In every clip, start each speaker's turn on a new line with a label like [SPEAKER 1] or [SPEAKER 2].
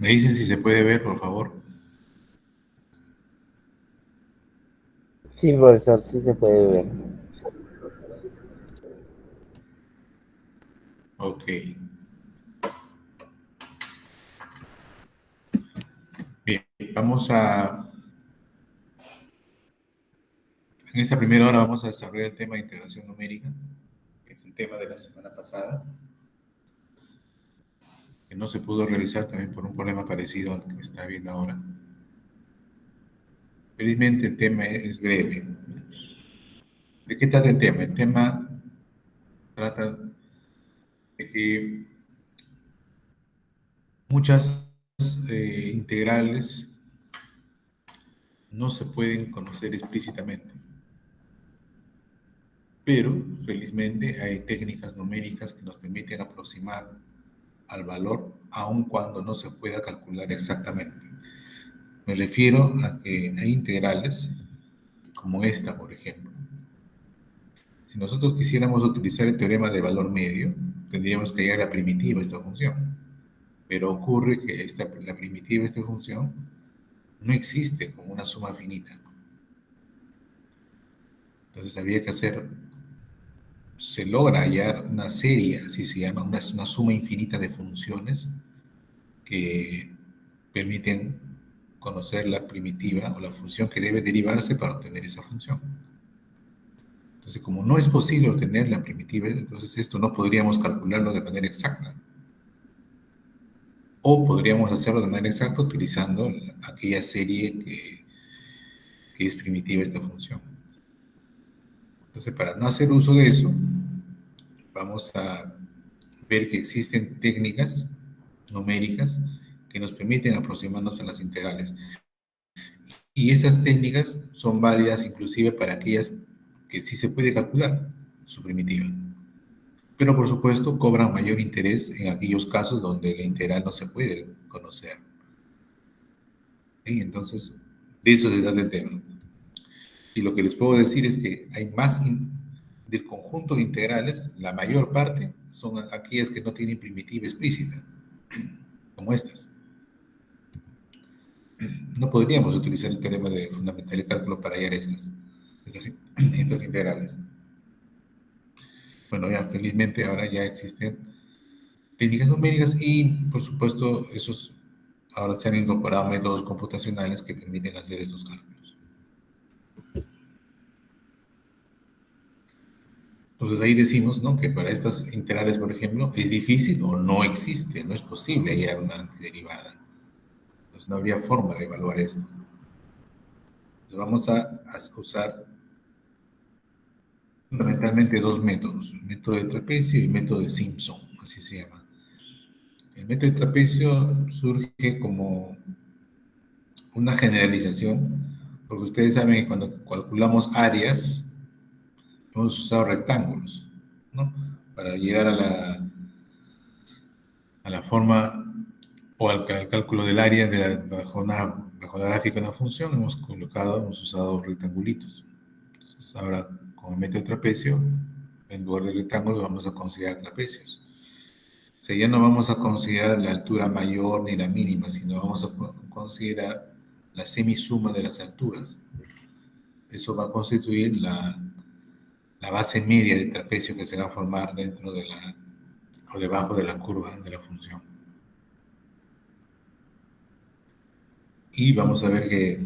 [SPEAKER 1] Me dicen si se puede ver, por favor.
[SPEAKER 2] Sí, profesor, sí se puede ver.
[SPEAKER 1] Ok. Bien, vamos a... En esta primera hora vamos a desarrollar el tema de integración numérica, que es el tema de la semana pasada, que no se pudo realizar también por un problema parecido al que está viendo ahora. Felizmente el tema es breve. ¿De qué trata el tema? El tema trata de que muchas integrales no se pueden conocer explícitamente, pero felizmente hay técnicas numéricas que nos permiten aproximar al valor aun cuando no se pueda calcular exactamente. Me refiero a que hay integrales como esta, por ejemplo. Si nosotros quisiéramos utilizar el teorema de valor medio, tendríamos que hallar la primitiva de esta función. Pero ocurre que la primitiva de esta función no existe como una suma finita. Entonces habría que hacer, se logra hallar una serie, así se llama, una suma infinita de funciones que permiten conocer la primitiva o la función que debe derivarse para obtener esa función. Entonces, como no es posible obtener la primitiva, entonces esto no podríamos calcularlo de manera exacta. O podríamos hacerlo de manera exacta utilizando aquella serie que es primitiva esta función. Entonces, para no hacer uso de eso, vamos a ver que existen técnicas numéricas que nos permiten aproximarnos a las integrales. Y esas técnicas son válidas inclusive para aquellas que sí se puede calcular su primitiva. Pero por supuesto cobran mayor interés en aquellos casos donde la integral no se puede conocer. ¿Sí? Entonces, de eso se trata el tema. Y lo que les puedo decir es que hay más del conjunto de integrales, la mayor parte son aquellas que no tienen primitiva explícita, como estas. No podríamos utilizar el teorema de fundamental de cálculo para hallar estas integrales. Bueno, ya felizmente ahora ya existen técnicas numéricas y, por supuesto, ahora se han incorporado métodos computacionales que permiten hacer estos cálculos. Entonces ahí decimos, ¿no?, que para estas integrales, por ejemplo, es difícil o no existe, no es posible hallar una antiderivada. Entonces no habría forma de evaluar esto. Entonces vamos a usar fundamentalmente dos métodos, el método de trapecio y el método de Simpson, así se llama. El método de trapecio surge como una generalización, porque ustedes saben que cuando calculamos áreas, hemos usado rectángulos, ¿no? Para llegar a la forma o al cálculo del área bajo la gráfica de una función, hemos usado rectangulitos. Entonces, ahora, con el método de trapecio, en lugar de rectángulos, vamos a considerar trapecios. O sea, ya no vamos a considerar la altura mayor ni la mínima, sino vamos a considerar la semisuma de las alturas. Eso va a constituir la base media del trapecio que se va a formar dentro o debajo de la curva de la función. Y vamos a ver que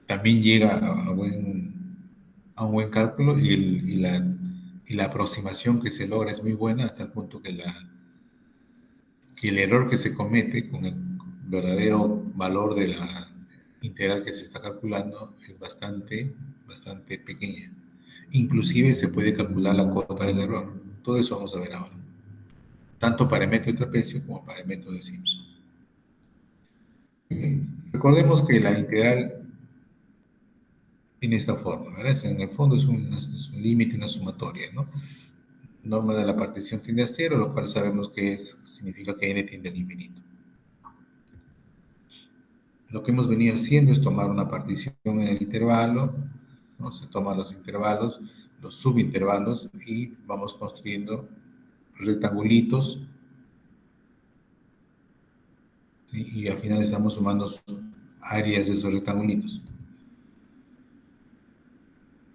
[SPEAKER 1] también llega a un buen cálculo y la aproximación que se logra es muy buena hasta el punto que el error que se comete con el verdadero valor de la integral que se está calculando es bastante, bastante pequeña. Inclusive se puede calcular la cuota del error. Todo eso vamos a ver ahora. Tanto para el método de trapecio como para el método de Simpson. Recordemos que la integral tiene esta forma, ¿verdad? En el fondo es un límite, una sumatoria, ¿no? Norma de la partición tiende a cero, lo cual sabemos que significa que n tiende al infinito. Lo que hemos venido haciendo es tomar una partición en el intervalo, ¿no? Se toman los intervalos, los subintervalos y vamos construyendo rectangulitos ¿sí? Y al final estamos sumando áreas de esos rectangulitos.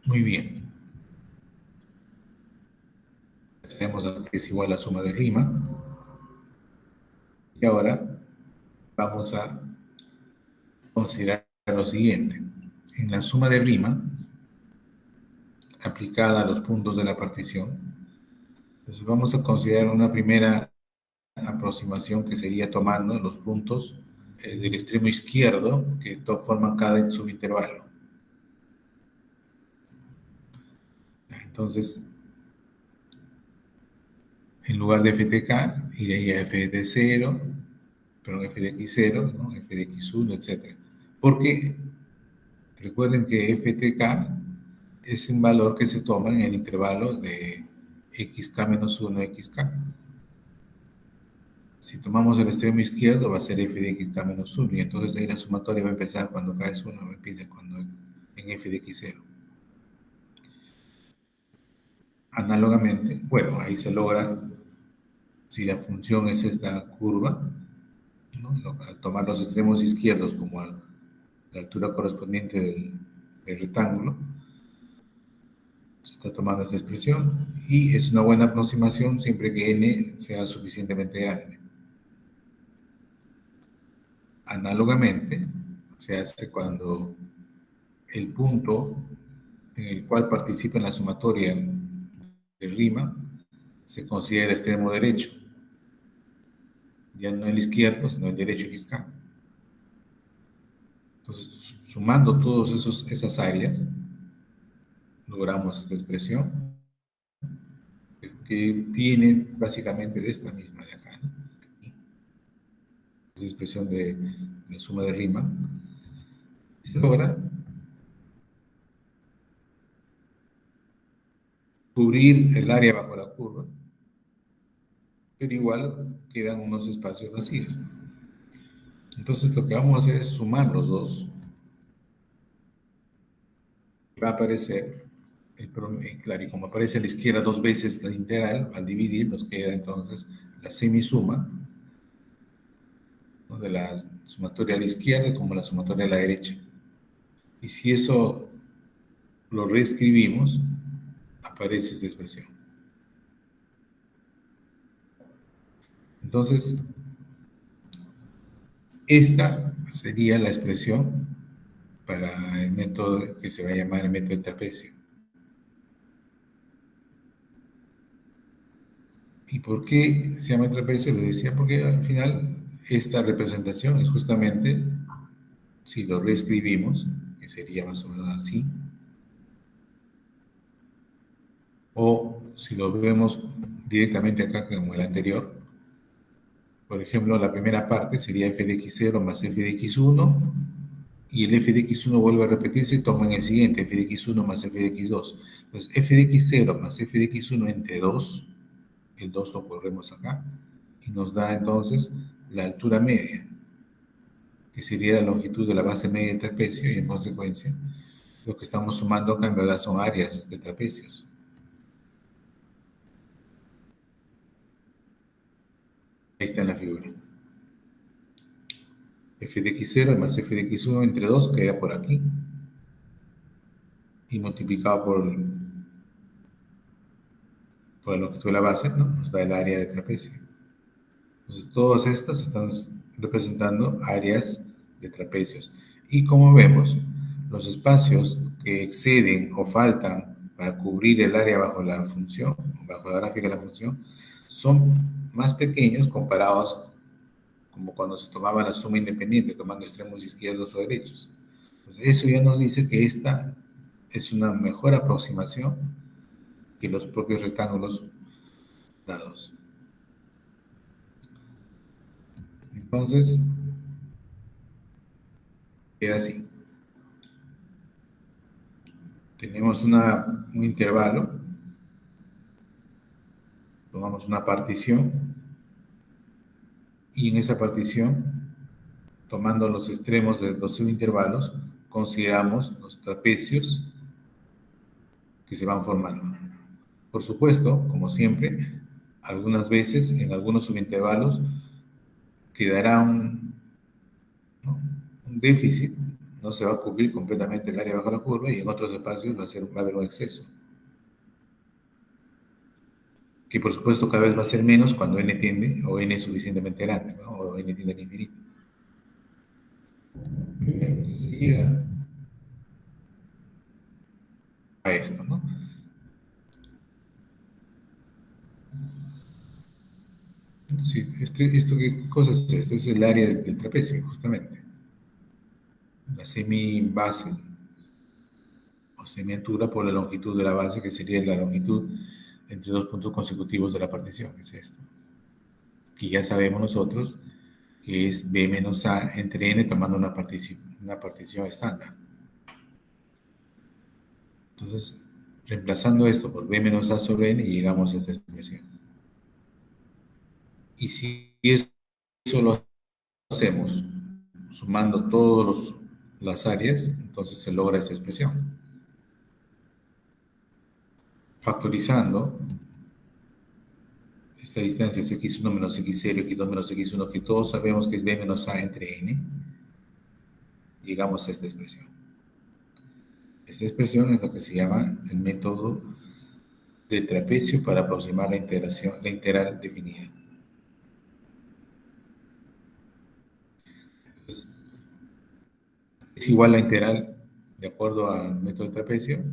[SPEAKER 1] Muy bien. Tenemos que es igual a la suma de rima. Y ahora vamos a considerar lo siguiente. En la suma de rima, aplicada a los puntos de la partición, entonces vamos a considerar una primera aproximación que sería tomando los puntos del extremo izquierdo que forman cada subintervalo. Entonces, en lugar de f de k, iría a f de 0, perdón, f de x0, ¿no? F de x1, etc. Porque recuerden que f de k es un valor que se toma en el intervalo de xk menos 1, xk. Si tomamos el extremo izquierdo, va a ser f de xk menos 1, y entonces ahí la sumatoria va a empezar cuando k es 1, empieza cuando en f de x0. Análogamente, bueno, ahí se logra, si la función es esta curva, ¿no? Al tomar los extremos izquierdos como a la altura correspondiente del rectángulo, se está tomando esta expresión, y es una buena aproximación siempre que n sea suficientemente grande. Análogamente, se hace cuando el punto en el cual participa en la sumatoria de rima se considera el extremo derecho, ya no el izquierdo, sino el derecho XK. Entonces, sumando todas esas áreas, logramos esta expresión que viene básicamente de esta misma de acá, ¿no? Esta expresión de la suma de rima se logra cubrir el área bajo la curva, pero igual quedan unos espacios vacíos. Entonces lo que vamos a hacer es sumar los dos. Va a aparecer, claro, y como aparece a la izquierda dos veces la integral, al dividir nos queda entonces la semisuma, ¿no? De la sumatoria a la izquierda como la sumatoria a la derecha. Y si eso lo reescribimos, aparece esta expresión. Entonces, esta sería la expresión para el método que se va a llamar el método de trapecio. ¿Y por qué se llama trapecio? Lo decía porque al final esta representación es justamente, si lo reescribimos, que sería más o menos así, o si lo vemos directamente acá como el anterior, por ejemplo, la primera parte sería f de x0 más f de x1, y el f de x1 vuelve a repetirse y toma en el siguiente, f de x1 más f de x2. Entonces, f de x0 más f de x1 entre 2, el 2 lo corremos acá, y nos da entonces la altura media, que sería la longitud de la base media del trapecio, y en consecuencia, lo que estamos sumando acá en verdad son áreas de trapecios. Ahí está en la figura. F de x0 más f de x1 entre 2 queda por aquí, y multiplicado por la longitud de la base, ¿no? Nos da el área de trapecio. Entonces, todas estas están representando áreas de trapecios. Y como vemos, los espacios que exceden o faltan para cubrir el área bajo la función, bajo la gráfica de la función, son más pequeños comparados como cuando se tomaba la suma independiente, tomando extremos izquierdos o derechos. Entonces, eso ya nos dice que esta es una mejor aproximación que los propios rectángulos dados. Entonces, queda así. Tenemos un intervalo, tomamos una partición, y en esa partición, tomando los extremos de los subintervalos, consideramos los trapecios que se van formando. Por supuesto, como siempre, algunas veces en algunos subintervalos quedará un déficit, no se va a cubrir completamente el área bajo la curva y en otros espacios va a haber un exceso. Que por supuesto cada vez va a ser menos cuando n tiende, o n es suficientemente grande, ¿no? O n tiende al infinito. Se llega a esto, ¿no? Sí, ¿esto qué cosa es esto? Es el área del trapecio, justamente. La semibase o semialtura por la longitud de la base, que sería la longitud entre dos puntos consecutivos de la partición, que es esto. Que ya sabemos nosotros que es B menos A entre N tomando una partición estándar. Entonces, reemplazando esto por B menos A sobre N, llegamos a esta expresión. Y si eso lo hacemos sumando todas las áreas, entonces se logra esta expresión. Factorizando esta distancia es x1 menos x0, x2 menos x1, que todos sabemos que es b menos a entre n, llegamos a esta expresión. Esta expresión es lo que se llama el método de trapecio para aproximar la integral definida. Entonces, es igual la integral de acuerdo al método de trapecio.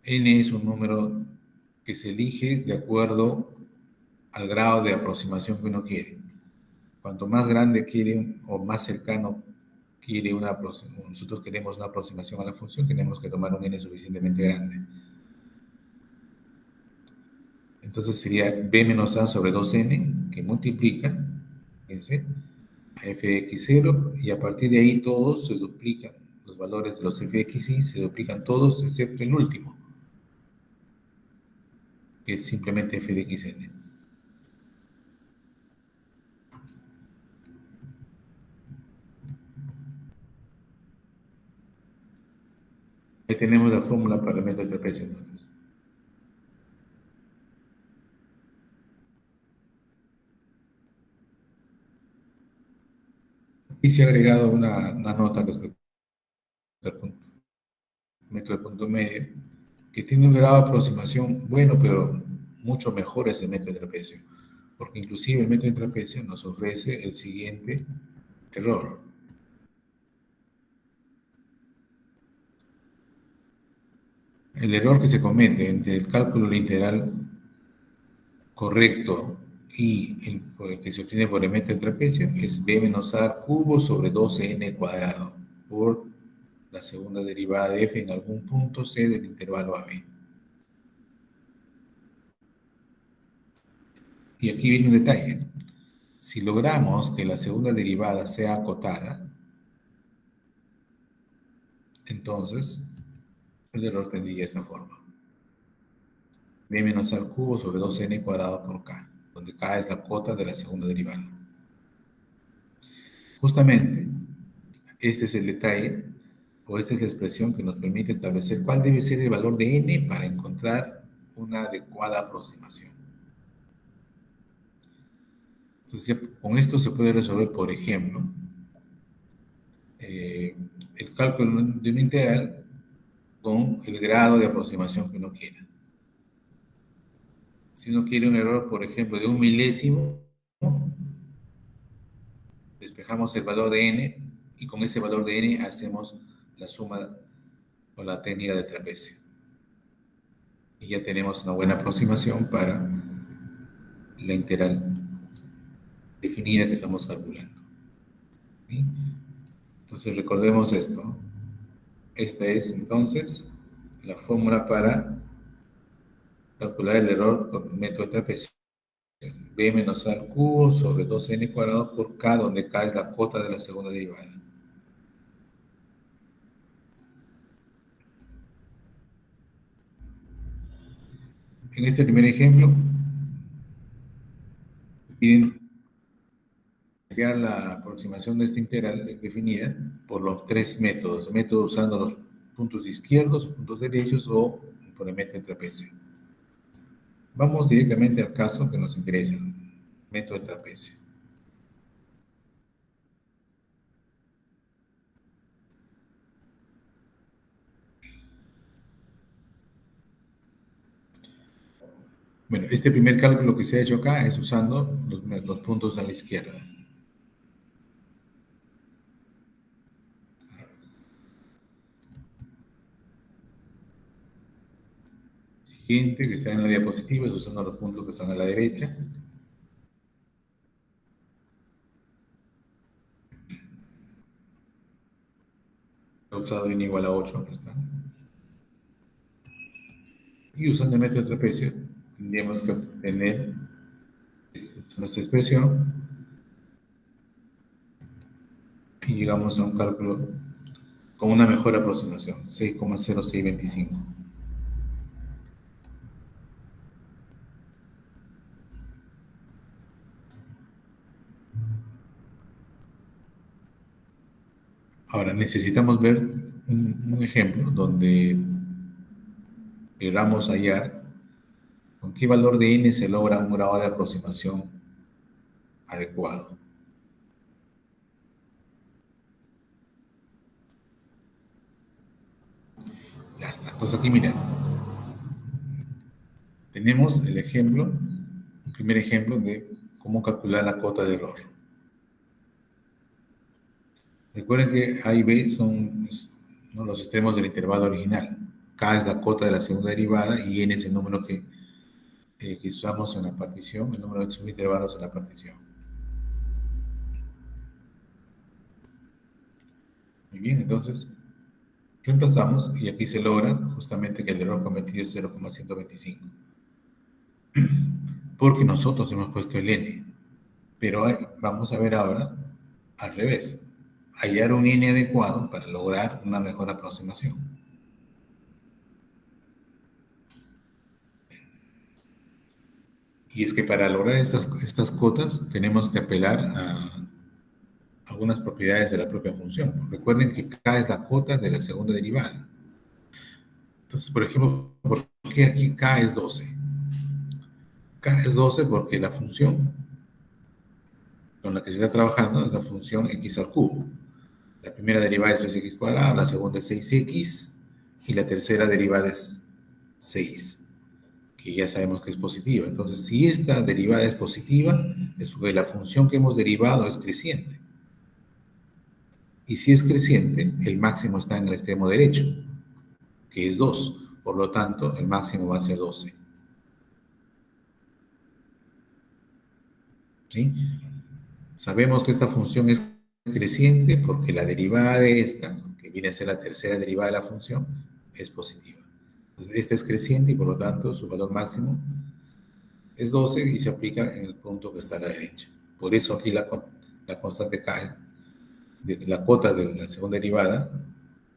[SPEAKER 1] N es un número que se elige de acuerdo al grado de aproximación que uno quiere. Cuanto más grande quiere o más cercano quiere nosotros queremos una aproximación a la función, tenemos que tomar un n suficientemente grande. Entonces sería b menos a sobre 2n, que multiplica, fíjense, a f de x0, y a partir de ahí todos se duplican. Los valores de los f de xy se duplican todos, excepto el último, que es simplemente f de xn. Ahí tenemos la fórmula para el método de trapecio, entonces. Y se ha agregado una nota respecto al método de punto medio, que tiene un grado de aproximación bueno, pero mucho mejor es el método de trapecio, porque inclusive el método de trapecio nos ofrece el siguiente error. El error que se comete entre el cálculo literal correcto y el que se obtiene por el método de trapecio es b menos a cubo sobre 12n cuadrado por la segunda derivada de f en algún punto c del intervalo AB. Y aquí viene un detalle. Si logramos que la segunda derivada sea acotada, entonces el error tendría esta forma. B menos A al cubo sobre 2n cuadrado por k, donde k es la cota de la segunda derivada. Justamente, este es el detalle, o esta es la expresión que nos permite establecer cuál debe ser el valor de n para encontrar una adecuada aproximación. Entonces, con esto se puede resolver, por ejemplo, el cálculo de una integral con el grado de aproximación que uno quiera. Si uno quiere un error, por ejemplo, de 1 milésimo, despejamos el valor de n y con ese valor de n hacemos la suma con la técnica de trapecio. Y ya tenemos una buena aproximación para la integral definida que estamos calculando. ¿Sí? Entonces recordemos esto. Esta es entonces la fórmula para calcular el error con método de trapecio. B menos A al cubo sobre 2n cuadrado por k, donde k es la cota de la segunda derivada. En este primer ejemplo, piden crear la aproximación de esta integral definida por los tres métodos. El método usando los puntos izquierdos, puntos derechos o por el método de trapecio. Vamos directamente al caso que nos interesa, método de trapecio. Bueno, este primer cálculo que se ha hecho acá es usando los puntos a la izquierda. Siguiente, que está en la diapositiva, es usando los puntos que están a la derecha. He usado n igual a 8, acá está. Y usando el método de trapecio, tendríamos que obtener nuestra expresión y llegamos a un cálculo con una mejor aproximación, 6,0625. Ahora, necesitamos ver un ejemplo donde queramos hallar con qué valor de n se logra un grado de aproximación adecuado. Ya está. Entonces aquí miren, tenemos el ejemplo, el primer ejemplo de cómo calcular la cota de error. Recuerden que A y B son ¿no? los extremos del intervalo original. K es la cota de la segunda derivada y n es el número que usamos en la partición, el número de subintervalos en la partición. Muy bien, entonces reemplazamos y aquí se logra justamente que el error cometido es 0,125. Porque nosotros hemos puesto el n. Pero vamos a ver ahora al revés. Hallar un n adecuado para lograr una mejor aproximación. Y es que para lograr estas cotas tenemos que apelar a algunas propiedades de la propia función. Recuerden que k es la cota de la segunda derivada. Entonces, por ejemplo, ¿por qué aquí k es 12? K es 12 porque la función con la que se está trabajando es la función x al cubo. La primera derivada es 3x cuadrado, la segunda es 6x y la tercera derivada es 6, que ya sabemos que es positiva. Entonces, si esta derivada es positiva, es porque la función que hemos derivado es creciente. Y si es creciente, el máximo está en el extremo derecho, que es 2. Por lo tanto, el máximo va a ser 12. ¿Sí? Sabemos que esta función es creciente porque la derivada de esta, que viene a ser la tercera derivada de la función, es positiva. Entonces, esta es creciente y por lo tanto su valor máximo es 12 y se aplica en el punto que está a la derecha. Por eso aquí la constante K, la cota de la segunda derivada,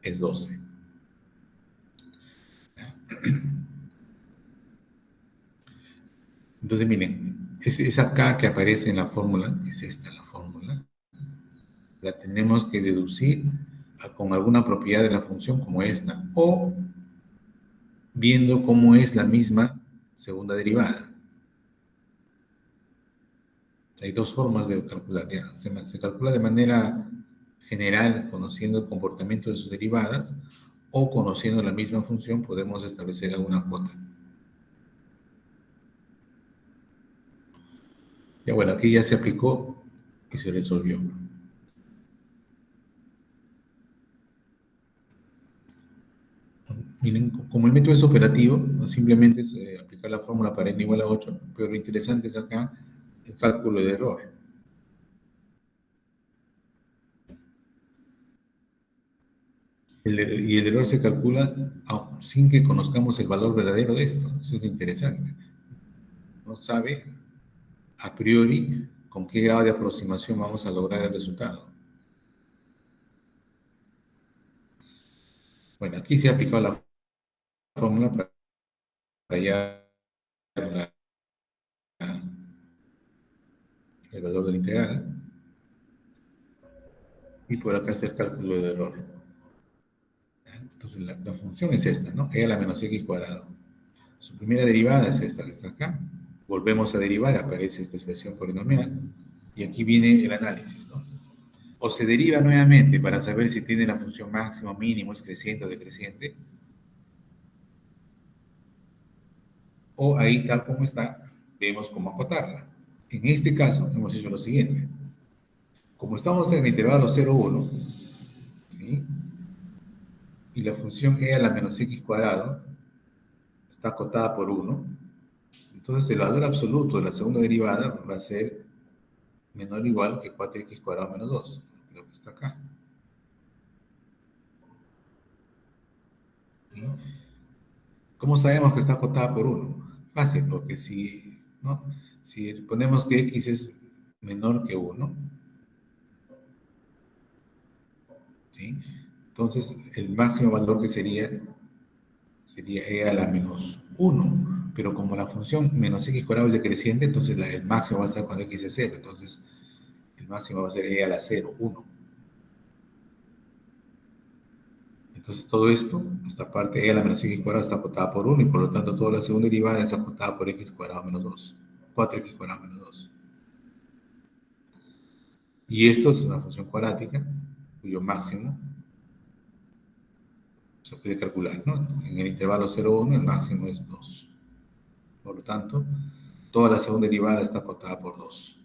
[SPEAKER 1] es 12. Entonces, miren, esa K que aparece en la fórmula, es esta la fórmula, la tenemos que deducir con alguna propiedad de la función como esta, o viendo cómo es la misma segunda derivada. Hay dos formas de calcular. Ya. Se calcula de manera general, conociendo el comportamiento de sus derivadas, o conociendo la misma función podemos establecer alguna cuota. Ya bueno, aquí ya se aplicó y se resolvió. Miren, como el método es operativo, no simplemente es aplicar la fórmula para n igual a 8, pero lo interesante es acá el cálculo de error. Y el error se calcula sin que conozcamos el valor verdadero de esto. Eso es lo interesante. No sabe a priori con qué grado de aproximación vamos a lograr el resultado. Bueno, aquí se ha aplicado la fórmula para hallar el valor del integral y por acá está el cálculo de error. Entonces la función es esta, ¿no? E a la menos x cuadrado. Su primera derivada es esta que está acá. Volvemos a derivar, aparece esta expresión polinomial y aquí viene el análisis, ¿no? O se deriva nuevamente para saber si tiene la función máximo, mínimo, es creciente o decreciente. o ahí tal como está, vemos cómo acotarla. En este caso hemos hecho lo siguiente. Como estamos en el intervalo 0, 1, ¿sí? Y la función e a la menos x cuadrado está acotada por 1, entonces el valor absoluto de la segunda derivada va a ser menor o igual que 4x cuadrado menos 2, lo que está acá. ¿Sí? ¿Cómo sabemos que está acotada por 1? Fácil, porque si, ¿no? Si ponemos que x es menor que 1, ¿sí? Entonces el máximo valor que sería e a la menos 1, pero como la función menos x cuadrado es decreciente, entonces el máximo va a estar cuando x es 0, entonces el máximo va a ser e a la 0, 1. Entonces todo esto, esta parte e a la menos x cuadrado está acotada por 1 y por lo tanto toda la segunda derivada es acotada por x cuadrado menos 2, 4x cuadrado menos 2. Y esto es una función cuadrática cuyo máximo se puede calcular, ¿no? En el intervalo 0, 1 el máximo es 2. Por lo tanto, toda la segunda derivada está acotada por 2.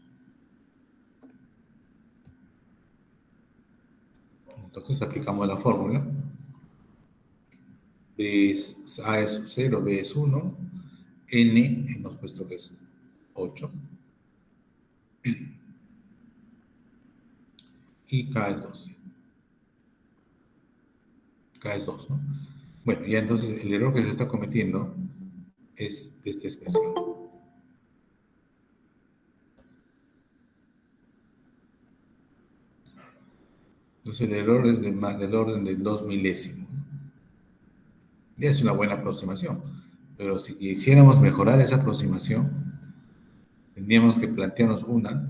[SPEAKER 1] Entonces aplicamos la fórmula. B es, A es 0, B es 1, N hemos puesto que es 8 y K es 2. K es 2, ¿no? Bueno, ya entonces el error que se está cometiendo es de esta expresión. Entonces el error es del orden del 2 milésimo. Ya es una buena aproximación, pero si quisiéramos mejorar esa aproximación, tendríamos que plantearnos una,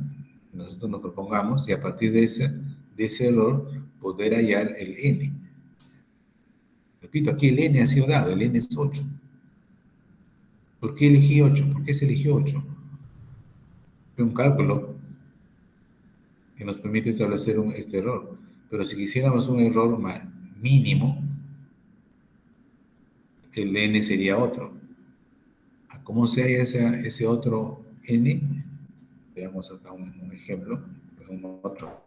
[SPEAKER 1] nosotros nos propongamos, y a partir de ese error poder hallar el n. Repito, aquí el n ha sido dado, el n es 8. ¿Por qué elegí 8? ¿Por qué se eligió 8? Fue un cálculo que nos permite establecer este error. Pero si quisiéramos un error mínimo, el n sería otro. ¿Cómo se halla ese otro n? Veamos acá un ejemplo, un otro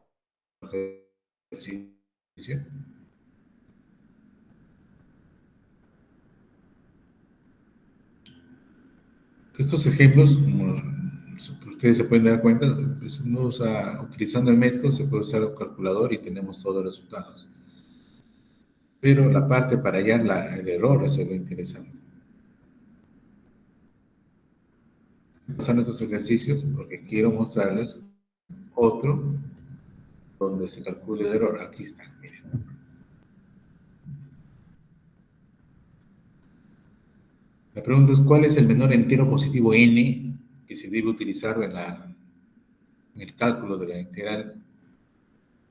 [SPEAKER 1] ejercicio. Estos ejemplos, como ustedes se pueden dar cuenta, pues utilizando el método se puede usar el calculador y tenemos todos los resultados. Pero la parte para hallar el error es lo interesante. Pasando estos ejercicios porque quiero mostrarles otro donde se calcule el error. Aquí está, miren. La pregunta es, ¿cuál es el menor entero positivo n que se debe utilizar en el cálculo de la integral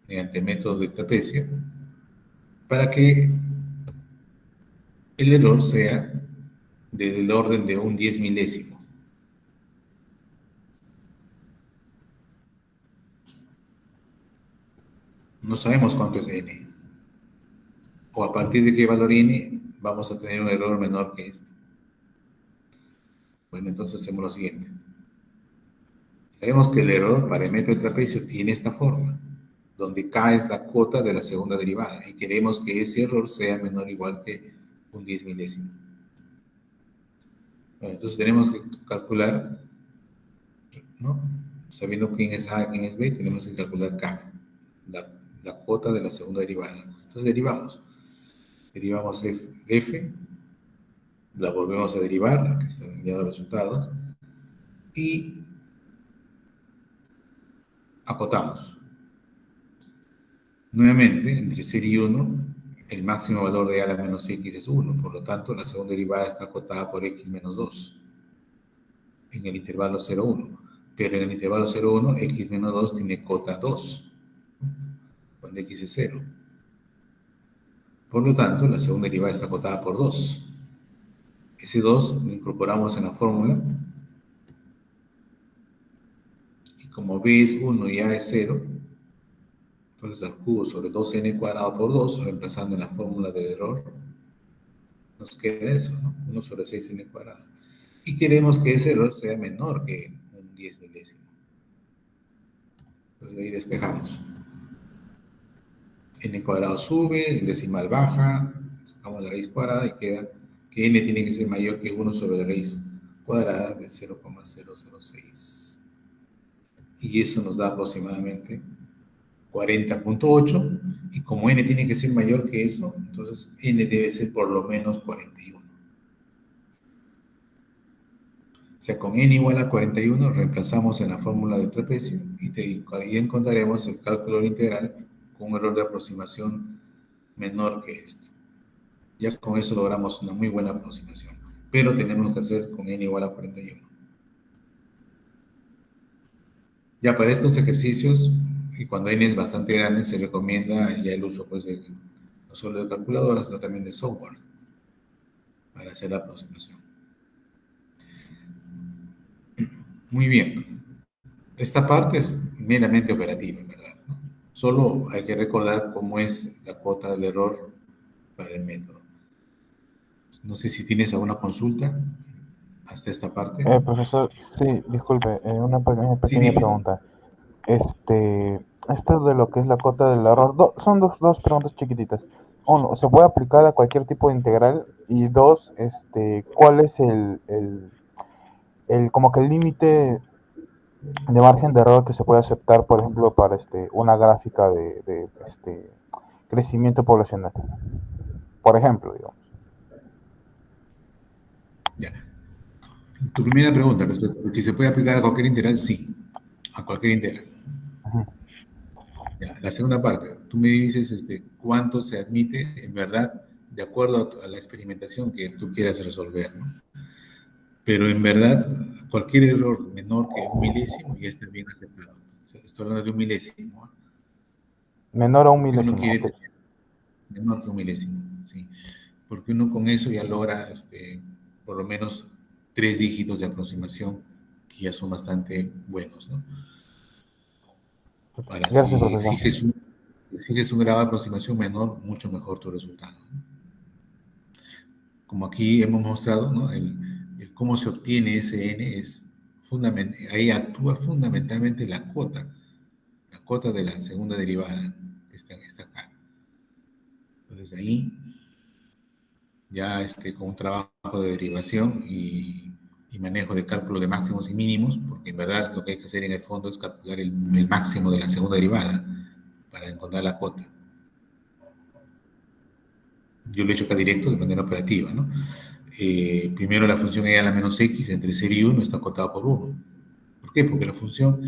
[SPEAKER 1] mediante el método de trapecio para que el error sea del orden de un 10 milésimo? No sabemos cuánto es n. O a partir de qué valor n vamos a tener un error menor que este. Bueno, entonces hacemos lo siguiente. Sabemos que el error para el método de trapecio tiene esta forma, donde K es la cuota de la segunda derivada, y queremos que ese error sea menor o igual que un 10 milésimo. Bueno, entonces tenemos que calcular, ¿no? Sabiendo quién es A y quién es B, tenemos que calcular K, la cuota de la segunda derivada. Entonces derivamos F, la volvemos a derivar, aquí están ya los resultados, y acotamos. Nuevamente, entre 0 y 1, el máximo valor de a la menos x es 1, por lo tanto, la segunda derivada está acotada por x menos 2 en el intervalo 0, 1. Pero en el intervalo 0, 1, x menos 2 tiene cota 2, cuando x es 0. Por lo tanto, la segunda derivada está acotada por 2. Ese 2 lo incorporamos en la fórmula, y como b es 1 y a es 0, entonces al cubo sobre 2n cuadrado por 2, reemplazando en la fórmula del error, nos queda eso, ¿no? 1 sobre 6n cuadrado. y queremos que ese error sea menor que un 10 milésimo. Entonces ahí despejamos. N cuadrado sube, el decimal baja, sacamos la raíz cuadrada y queda que n tiene que ser mayor que 1 sobre la raíz cuadrada de 0,006. Y eso nos da aproximadamente 40.8, y como n tiene que ser mayor que eso, entonces n debe ser por lo menos 41. O sea, con n igual a 41 reemplazamos en la fórmula del trapecio y encontraremos el cálculo del integral con un error de aproximación menor que esto. Ya con eso logramos una muy buena aproximación, pero tenemos que hacer con n igual a 41. Ya para estos ejercicios, y cuando n es bastante grande, se recomienda ya el uso pues, no solo de calculadoras, sino también de software para hacer la aproximación. Muy bien. Esta parte es meramente operativa, en verdad, ¿no? Solo hay que recordar cómo es la cuota del error para el método. No sé si tienes alguna consulta hasta esta parte.
[SPEAKER 3] Profesor, sí, disculpe, una
[SPEAKER 1] Sí,
[SPEAKER 3] pequeña
[SPEAKER 1] dime.
[SPEAKER 3] pregunta. Esto de lo que es la cota del error, son dos preguntas chiquititas. Uno, ¿se puede aplicar a cualquier tipo de integral? Y dos, ¿cuál es como que el límite de margen de error que se puede aceptar, por ejemplo, para una gráfica de crecimiento poblacional? Por ejemplo, digamos.
[SPEAKER 1] Ya. Tu primera pregunta, si se puede aplicar a cualquier integral, sí, a cualquier integral.
[SPEAKER 3] Ujú.
[SPEAKER 1] Ya. La segunda parte, tú me dices cuánto se admite, en verdad, de acuerdo a la experimentación que tú quieras resolver, ¿no? Pero en verdad, cualquier error menor que un milésimo ya está bien aceptado. O sea, estoy hablando de un milésimo, ¿eh?
[SPEAKER 3] Menor a un
[SPEAKER 1] Porque uno
[SPEAKER 3] milésimo,
[SPEAKER 1] quiere
[SPEAKER 3] ok.
[SPEAKER 1] tener menor que un milésimo, ¿sí? Porque uno con eso ya logra por lo menos 3 dígitos de aproximación que ya son bastante buenos, ¿no? Ahora,
[SPEAKER 3] Gracias,
[SPEAKER 1] si
[SPEAKER 3] profesor.
[SPEAKER 1] exiges un grado de aproximación menor, mucho mejor tu resultado, ¿no? Como aquí hemos mostrado, ¿no? El cómo se obtiene ese n es fundamental, ahí actúa fundamentalmente la cuota de la segunda derivada que está acá. Entonces ahí ya con un trabajo de derivación y manejo de cálculo de máximos y mínimos, porque en verdad lo que hay que hacer en el fondo es calcular el máximo de la segunda derivada para encontrar la cuota. Yo lo he hecho acá directo de manera operativa, ¿no? Primero la función e a la menos x entre 0 y 1 está acotada por 1. ¿Por qué? Porque la función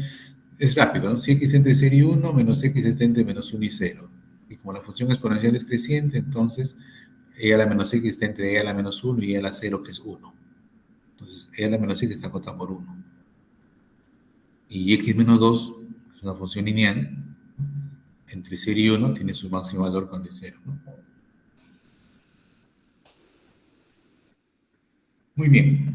[SPEAKER 1] es rápido, ¿no? Si x entre 0 y 1, menos x está entre menos 1 y 0. Y como la función exponencial es creciente, entonces e a la menos x está entre e a la menos 1 y e a la 0, que es 1. Entonces e a la menos x está acotada por 1. Y x menos 2 es una función lineal, entre 0 y 1 tiene su máximo valor cuando es 0, ¿no? Muy bien.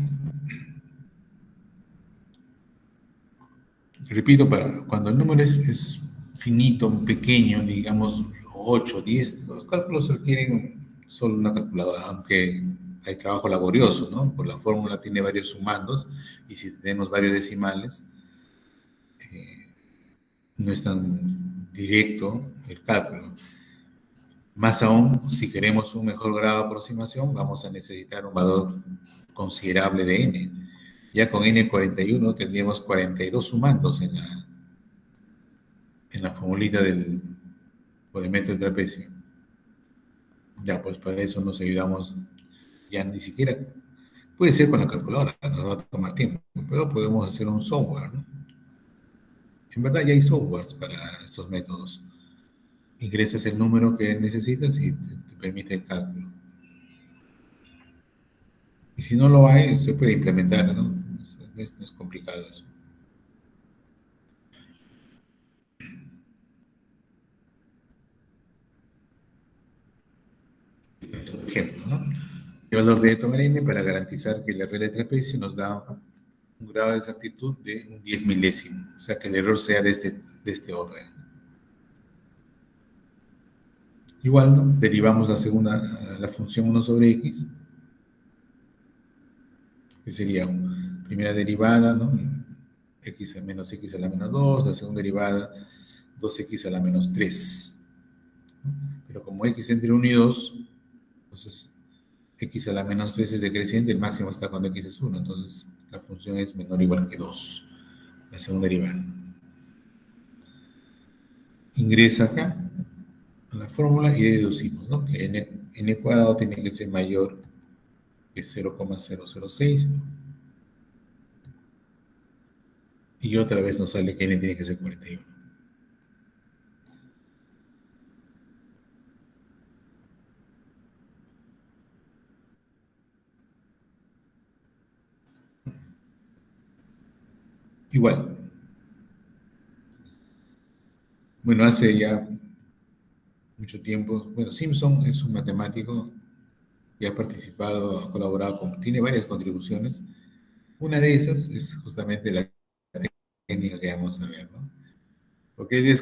[SPEAKER 1] Repito, cuando el número es finito, pequeño, digamos 8, 10, los cálculos requieren solo una calculadora, aunque hay trabajo laborioso, ¿no? Por la fórmula tiene varios sumandos, y si tenemos varios decimales, no es tan directo el cálculo. Más aún, si queremos un mejor grado de aproximación, vamos a necesitar un valor considerable de n. Ya con n 41 tendríamos 42 sumandos en la formulita por el método de trapecio. Ya, pues para eso nos ayudamos, ya ni siquiera, puede ser con la calculadora, nos va a tomar tiempo, pero podemos hacer un software, ¿no? En verdad ya hay softwares para estos métodos. Ingresas el número que necesitas y te permite el cálculo. Y si no lo hay, se puede implementar, ¿no? No es complicado eso. Por ejemplo, ¿no? El valor de tomar n para garantizar que la regla de trapecio nos da un grado de exactitud de un 10 milésimo, o sea que el error sea de este orden. Igual, ¿no? Derivamos la función 1 sobre x, que sería primera derivada, ¿no? X a menos x a la menos 2, la segunda derivada 2x a la menos 3. Pero como x entre 1 y 2, entonces x a la menos 3 es decreciente, el máximo está cuando x es 1, entonces la función es menor o igual que 2, la segunda derivada. Ingresa acá a la fórmula y deducimos, ¿no? Que n cuadrado tiene que ser mayor que 0,006. Y otra vez nos sale que n tiene que ser 41. Igual. Bueno, hace ya mucho tiempo, bueno, Simpson es un matemático y ha participado, ha colaborado, tiene varias contribuciones. Una de esas es justamente la técnica que vamos a ver, ¿no? Porque él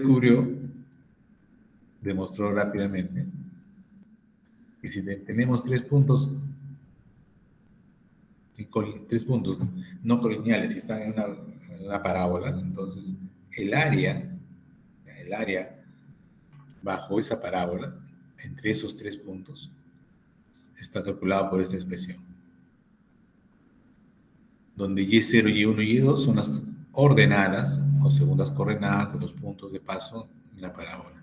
[SPEAKER 1] demostró rápidamente, que si tenemos tres puntos no colineales, si están en una parábola, entonces el área bajo esa parábola, entre esos tres puntos, está calculado por esta expresión, donde y0, y1 y y2 son las ordenadas o segundas coordenadas de los puntos de paso en la parábola.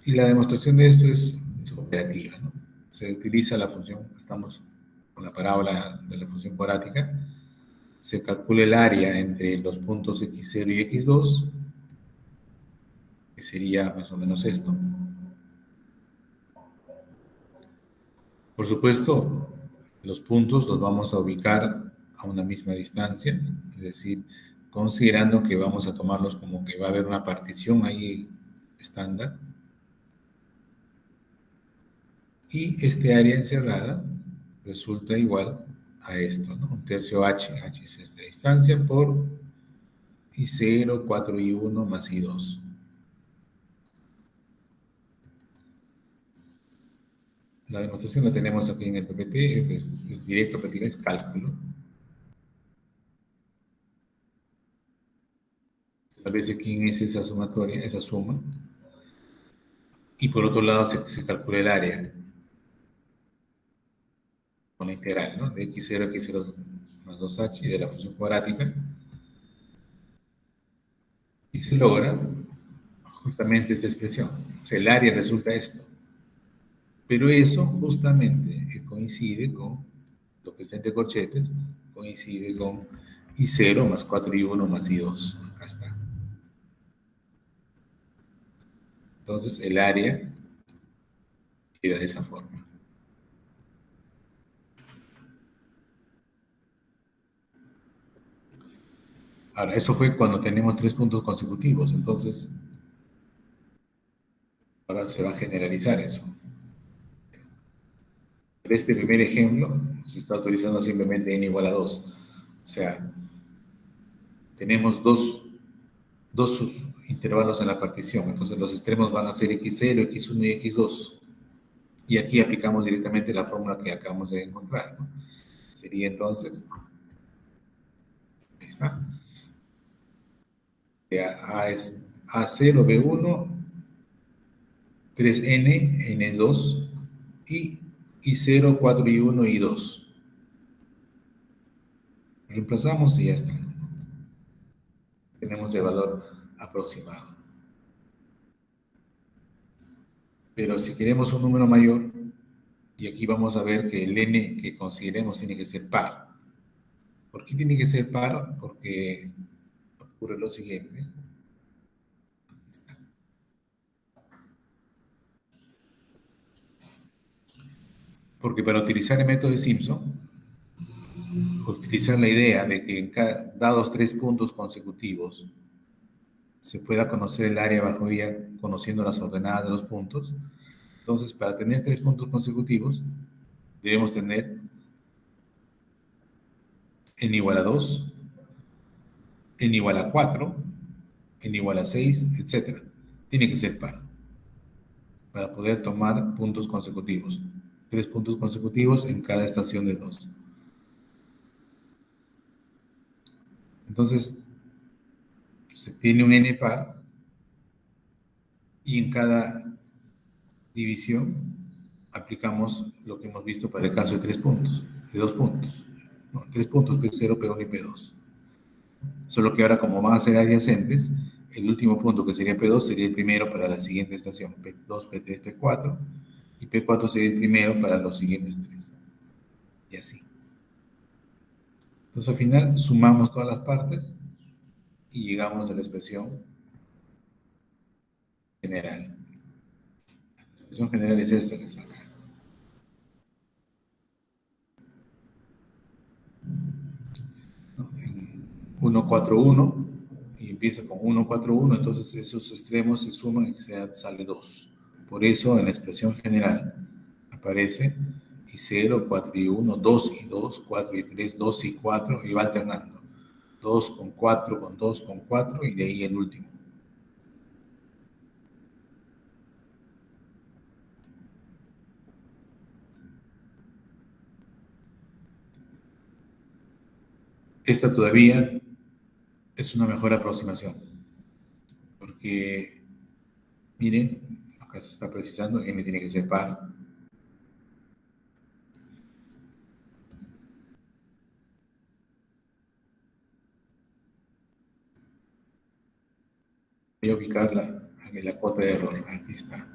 [SPEAKER 1] Y la demostración de esto es operativa, ¿no? Se utiliza la función, estamos con la parábola de la función cuadrática, se calcula el área entre los puntos x0 y x2, que sería más o menos esto. Por supuesto, los puntos los vamos a ubicar a una misma distancia, es decir, considerando que vamos a tomarlos como que va a haber una partición ahí estándar. Y este área encerrada resulta igual a esto, ¿no? Un tercio h es esta distancia, por I0, 4 I1 más I2. La demostración la tenemos aquí en el PPT, es directo, pero es cálculo. Establece quién es esa sumatoria, esa suma. Y por otro lado se calcula el área con la integral, ¿no? De x0 a x0 más 2h y de la función cuadrática. Y se logra justamente esta expresión. O sea, el área resulta esto. Pero eso justamente coincide con lo que está entre corchetes, coincide con I0 más 4 I1 más I2. Acá está. Entonces el área queda de esa forma. Ahora, eso fue cuando tenemos tres puntos consecutivos, entonces ahora se va a generalizar eso. En este primer ejemplo se está utilizando simplemente n igual a 2. O sea, tenemos dos intervalos en la partición, entonces los extremos van a ser x0, x1 y x2. Y aquí aplicamos directamente la fórmula que acabamos de encontrar, ¿no? Sería entonces, ahí está. A es A0, B1, 3N, N2, y I0, 4, I1, I2. Reemplazamos y ya está. Tenemos el valor aproximado. Pero si queremos un número mayor, y aquí vamos a ver que el n que consideremos tiene que ser par. ¿Por qué tiene que ser par? Porque ocurre lo siguiente. Porque para utilizar el método de Simpson, utilizar la idea de que dados tres puntos consecutivos se pueda conocer el área bajo ella conociendo las ordenadas de los puntos. Entonces, para tener tres puntos consecutivos, debemos tener n igual a 2, n igual a 4, n igual a 6, etc. Tiene que ser par para poder tomar puntos consecutivos. Tres puntos consecutivos en cada estación de 2. Entonces, se tiene un n par y en cada división aplicamos lo que hemos visto para el caso de 3 puntos, de 2 puntos. No, 3 puntos, P0, P1 y P2. Solo que ahora, como van a ser adyacentes, el último punto, que sería P2, sería el primero para la siguiente estación, P2, P3, P4, y P4 sería el primero para los siguientes 3. Y así. Entonces, al final, sumamos todas las partes y llegamos a la expresión general. La expresión general es esta que está acá. 1, 4, 1, y empieza con 1, 4, 1, entonces esos extremos se suman y sale 2. Por eso en la expresión general aparece y 0, 4 y 1, 2 y 2, 4 y 3, 2 y 4, y va alternando. 2 con 4, con 2, con 4, y de ahí el último. Esta todavía es una mejor aproximación, porque, miren, acá se está precisando, n tiene que ser par. Voy a ubicar la cuota de error, aquí está.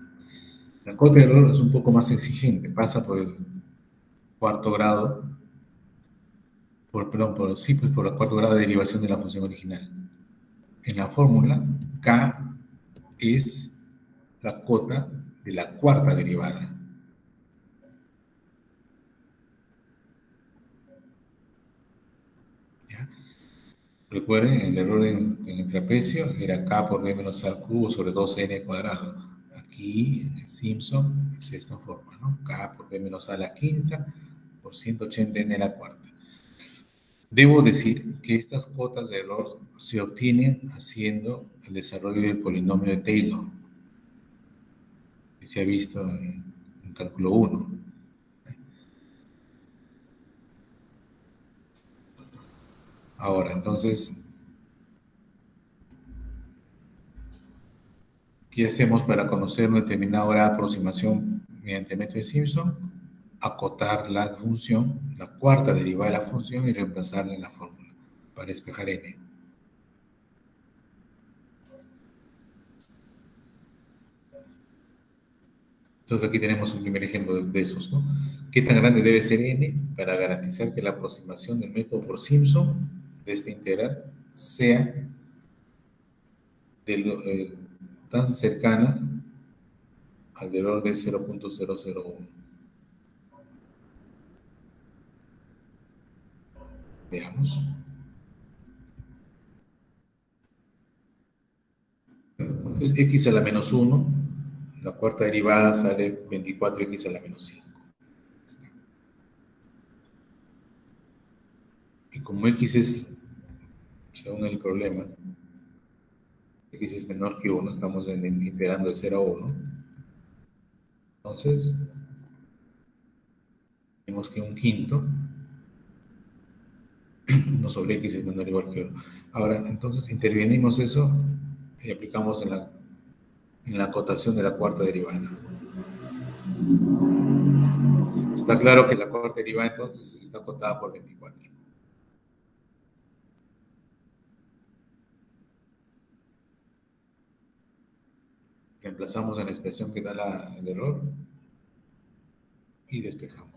[SPEAKER 1] La cuota de error es un poco más exigente, pasa por el cuarto grado, por el cuarto grado de derivación de la función original. En la fórmula, K es la cuota de la cuarta derivada. ¿Ya? Recuerden, el error en el trapecio era K por B menos A al cubo sobre 2N al cuadrado. Aquí, en el Simpson, es esta forma, ¿no? K por B menos A a la quinta por 180N a la cuarta. Debo decir que estas cotas de error se obtienen haciendo el desarrollo del polinomio de Taylor, que se ha visto en cálculo 1. Ahora, entonces, ¿qué hacemos para conocer una determinada hora de aproximación mediante el método de Simpson? Acotar la función, la cuarta derivada de la función, y reemplazarla en la fórmula para despejar n. Entonces aquí tenemos un primer ejemplo de esos, ¿no? ¿Qué tan grande debe ser n para garantizar que la aproximación del método por Simpson de esta integral sea tan cercana al valor de 0.001? Veamos. Entonces, x a la menos 1, la cuarta derivada sale 24x a la menos 5. Y como x es, según el problema, x es menor que 1, estamos integrando de 0 a 1. Entonces, tenemos que un quinto no sobre x es menor o igual que 1. Ahora, entonces intervenimos eso y aplicamos en la acotación de la cuarta derivada. Está claro que la cuarta derivada entonces está acotada por 24. Reemplazamos en la expresión que da el error y despejamos.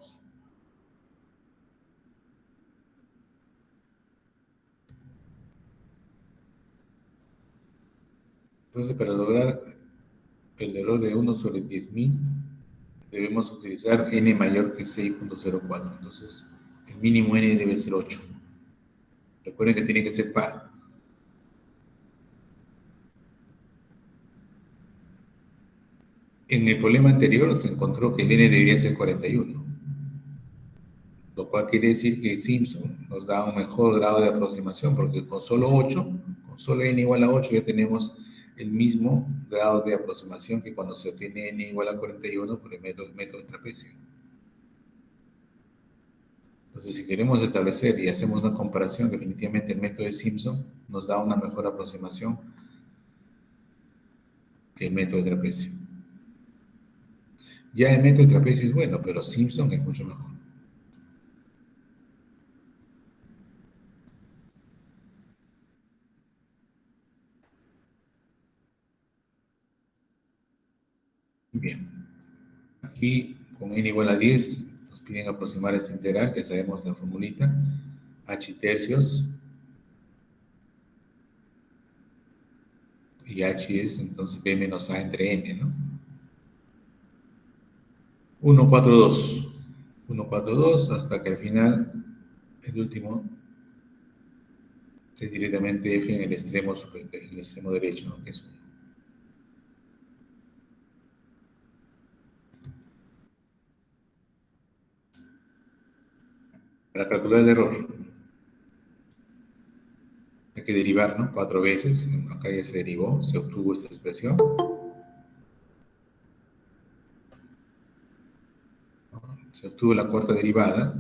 [SPEAKER 1] Entonces, para lograr el error de 1 sobre 10.000, debemos utilizar n mayor que 6.04. Entonces, el mínimo n debe ser 8. Recuerden que tiene que ser par. En el problema anterior se encontró que el n debería ser 41, lo cual quiere decir que Simpson nos da un mejor grado de aproximación, porque con solo 8, con solo n igual a 8, ya tenemos el mismo grado de aproximación que cuando se obtiene n igual a 41 por el método de trapecio. Entonces, si queremos establecer y hacemos una comparación, definitivamente el método de Simpson nos da una mejor aproximación que el método de trapecio. Ya el método de trapecio es bueno, pero Simpson es mucho mejor. Bien, aquí con n igual a 10 nos piden aproximar esta integral, ya sabemos la formulita, h tercios, y h es entonces b menos a entre n, ¿no? 1, 4, 2. 1, 4, 2, hasta que al final, el último, es directamente f en el extremo, en el extremo derecho, ¿no? Que es 1. Para calcular el error, hay que derivar, ¿no? 4 veces, acá ya se derivó, se obtuvo esta expresión. Se obtuvo la cuarta derivada,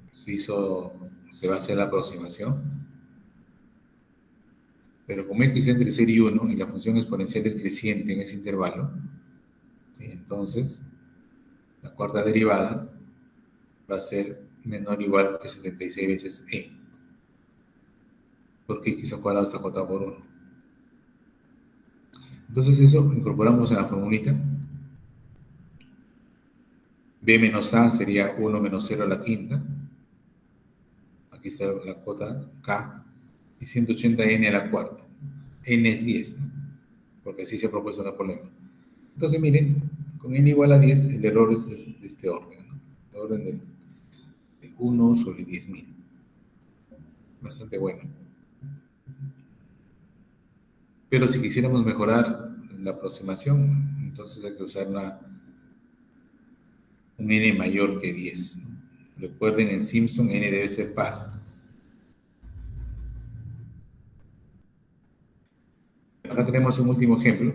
[SPEAKER 1] se va a hacer la aproximación, pero como x entre 0 y 1 y la función exponencial es creciente en ese intervalo, ¿sí? Entonces la cuarta derivada va a ser menor o igual que 76 veces e, porque x al cuadrado está acotado por 1. Entonces eso incorporamos en la formulita. B menos A sería 1 menos 0 a la quinta. Aquí está la cuota K. Y 180n a la cuarta. N es 10, ¿no? Porque así se ha propuesto en el problema. Entonces, miren, con n igual a 10, el error es de este orden, ¿no? El orden de 1 sobre 10.000. Bastante bueno. Pero si quisiéramos mejorar la aproximación, entonces hay que usar un n mayor que 10, ¿no? Recuerden, en Simpson n debe ser par. Acá tenemos un último ejemplo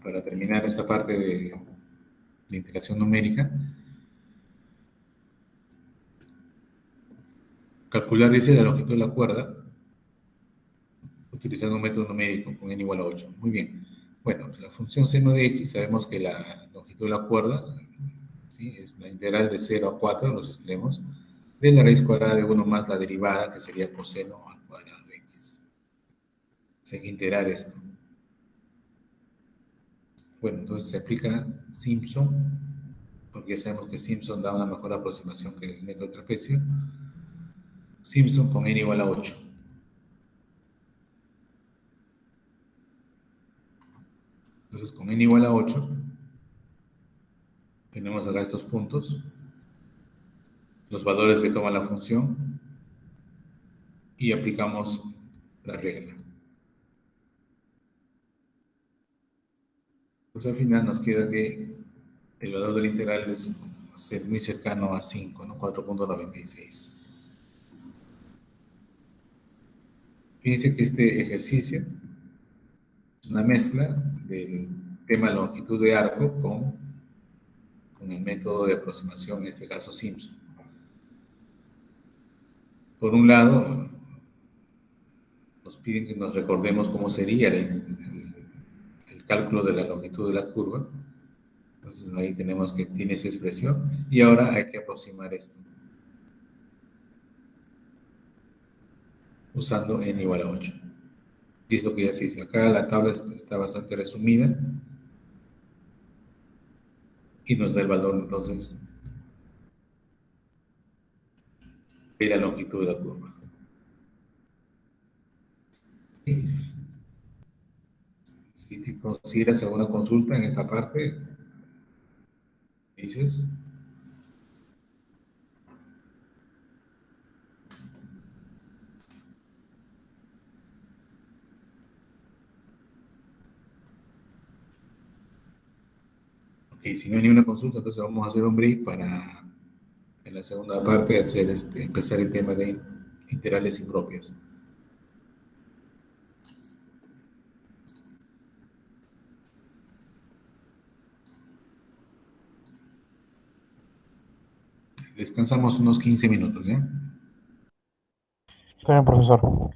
[SPEAKER 1] para terminar esta parte de integración numérica. Calcular, dice, la longitud de la cuerda utilizando un método numérico con n igual a 8. Muy bien. Bueno, la función seno de x, sabemos que la longitud de la cuerda, ¿sí?, es la integral de 0 a 4, los extremos, de la raíz cuadrada de 1 más la derivada, que sería coseno al cuadrado de x. Hay que integrar esto. Bueno, entonces se aplica Simpson, porque ya sabemos que Simpson da una mejor aproximación que el método trapecio. Simpson con n igual a 8. Entonces, con n igual a 8, tenemos acá estos puntos, los valores que toma la función, y aplicamos la regla. Pues al final nos queda que el valor de la integral es ser muy cercano a 5, ¿no? 4.96. Fíjense que este ejercicio es una mezcla del tema longitud de arco con el método de aproximación, en este caso Simpson. Por un lado, nos piden que nos recordemos cómo sería el cálculo de la longitud de la curva. Entonces ahí tenemos que tiene esa expresión y ahora hay que aproximar esto usando n igual a 8. Y es lo que ya se hizo. Acá la tabla está bastante resumida y nos da el valor entonces de la longitud de la curva. ¿Sí? Si te consideras alguna consulta en esta parte, dices. Ok, si no hay ninguna consulta, entonces vamos a hacer un break para en la segunda parte hacer empezar el tema de integrales impropias. descansamos unos 15 minutos, ¿ya?
[SPEAKER 3] Está bien, profesor.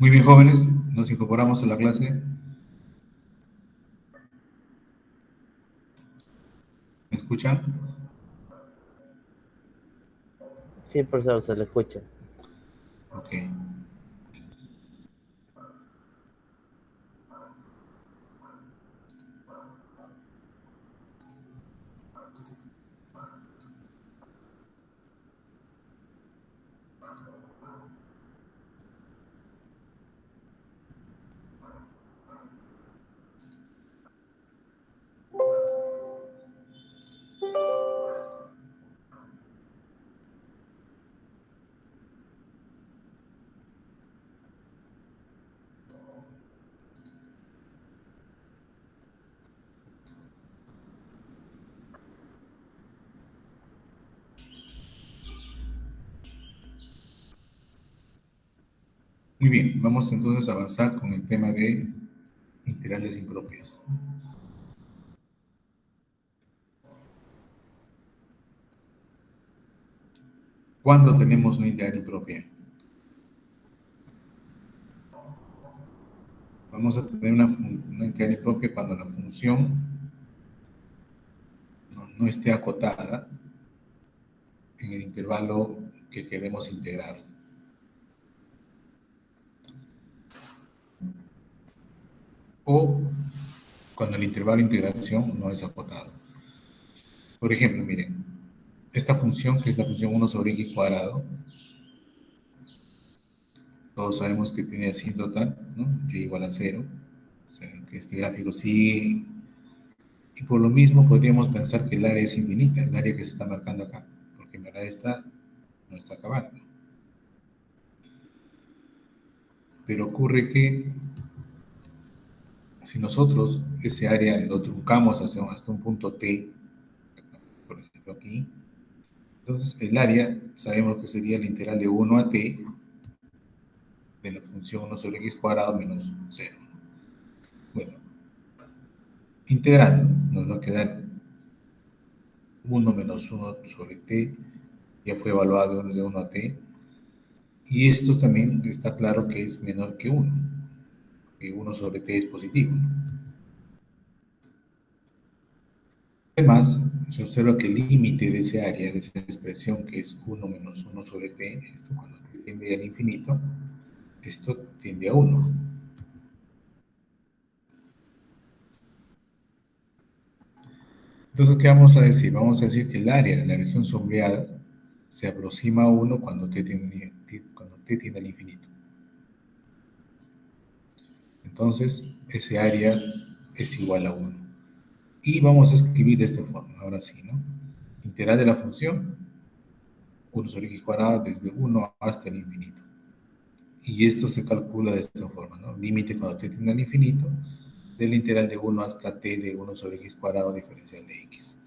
[SPEAKER 1] Muy bien, jóvenes, nos incorporamos a la clase. ¿Me escuchan?
[SPEAKER 2] Sí, profesor, se le escucha.
[SPEAKER 1] Ok. Muy bien, vamos entonces a avanzar con el tema de integrales impropias. ¿Cuándo tenemos una integral impropia? Vamos a tener una integral impropia cuando la función no esté acotada en el intervalo que queremos integrar. O cuando el intervalo de integración no es acotado. Por ejemplo, miren, esta función, que es la función 1 sobre x cuadrado, todos sabemos que tiene asíntota, ¿no? Y igual a 0. O sea, que este gráfico sigue. Y por lo mismo podríamos pensar que el área es infinita, el área que se está marcando acá, porque en verdad esta no está acabando. Pero ocurre que si nosotros ese área lo truncamos hasta un punto t, por ejemplo aquí, entonces el área sabemos que sería la integral de 1 a t de la función 1 sobre x cuadrado menos 0. Bueno, integrando nos va a quedar 1 menos 1 sobre t, ya fue evaluado de 1 a t, y esto también está claro que es menor que 1, que 1 sobre t es positivo. Además, se observa que el límite de ese área, de esa expresión que es 1 menos 1 sobre t, esto cuando tiende al infinito, esto tiende a 1. Entonces, ¿qué vamos a decir? Vamos a decir que el área de la región sombreada se aproxima a 1 cuando t tiende al infinito. Entonces, ese área es igual a 1. Y vamos a escribir de esta forma, ahora sí, ¿no? Integral de la función 1 sobre x cuadrado desde 1 hasta el infinito. Y esto se calcula de esta forma, ¿no? Límite cuando t tiende al infinito del integral de 1 hasta t de 1 sobre x cuadrado diferencial de x.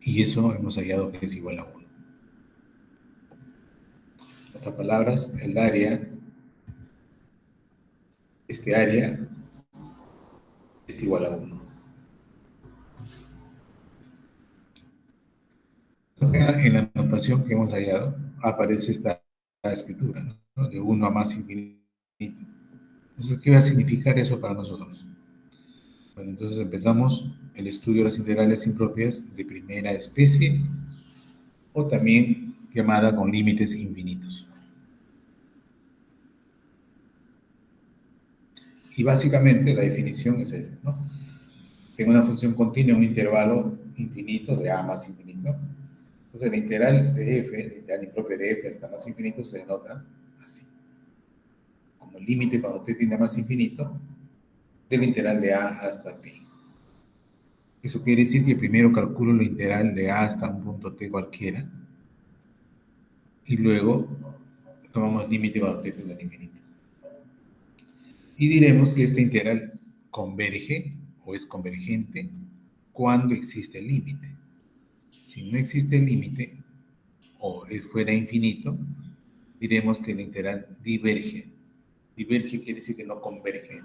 [SPEAKER 1] Y eso hemos hallado que es igual a 1. En otras palabras, el área, este área es igual a 1. En la notación que hemos hallado aparece esta escritura, ¿no? De 1 a más infinito. Entonces, ¿qué va a significar eso para nosotros? Bueno, entonces empezamos el estudio de las integrales impropias de primera especie, o también llamada con límites infinitos. Y básicamente la definición es esa, ¿no? Tengo una función continua en un intervalo infinito de a más infinito. Entonces la integral de f, la integral impropia de f hasta más infinito se denota así, como el límite cuando t tiende a más infinito de la integral de a hasta t. Eso quiere decir que primero calculo la integral de a hasta un punto t cualquiera, y luego tomamos límite cuando t tiende al infinito. Y diremos que esta integral converge o es convergente cuando existe el límite. Si no existe el límite o fuera infinito, diremos que la integral diverge. Diverge quiere decir que no converge.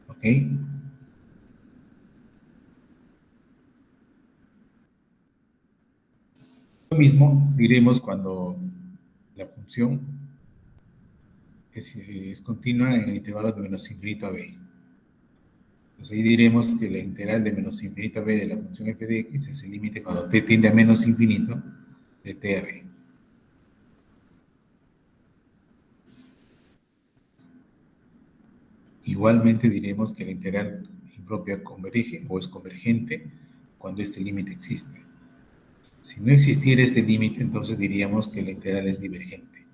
[SPEAKER 1] ¿Ok? Lo mismo diremos cuando la función es continua en el intervalo de menos infinito a b. Entonces ahí diremos que la integral de menos infinito a b de la función f de x es el límite cuando t tiende a menos infinito de t a b. Igualmente diremos que la integral impropia converge o es convergente cuando este límite existe. Si no existiera este límite, entonces diríamos que la integral es divergente.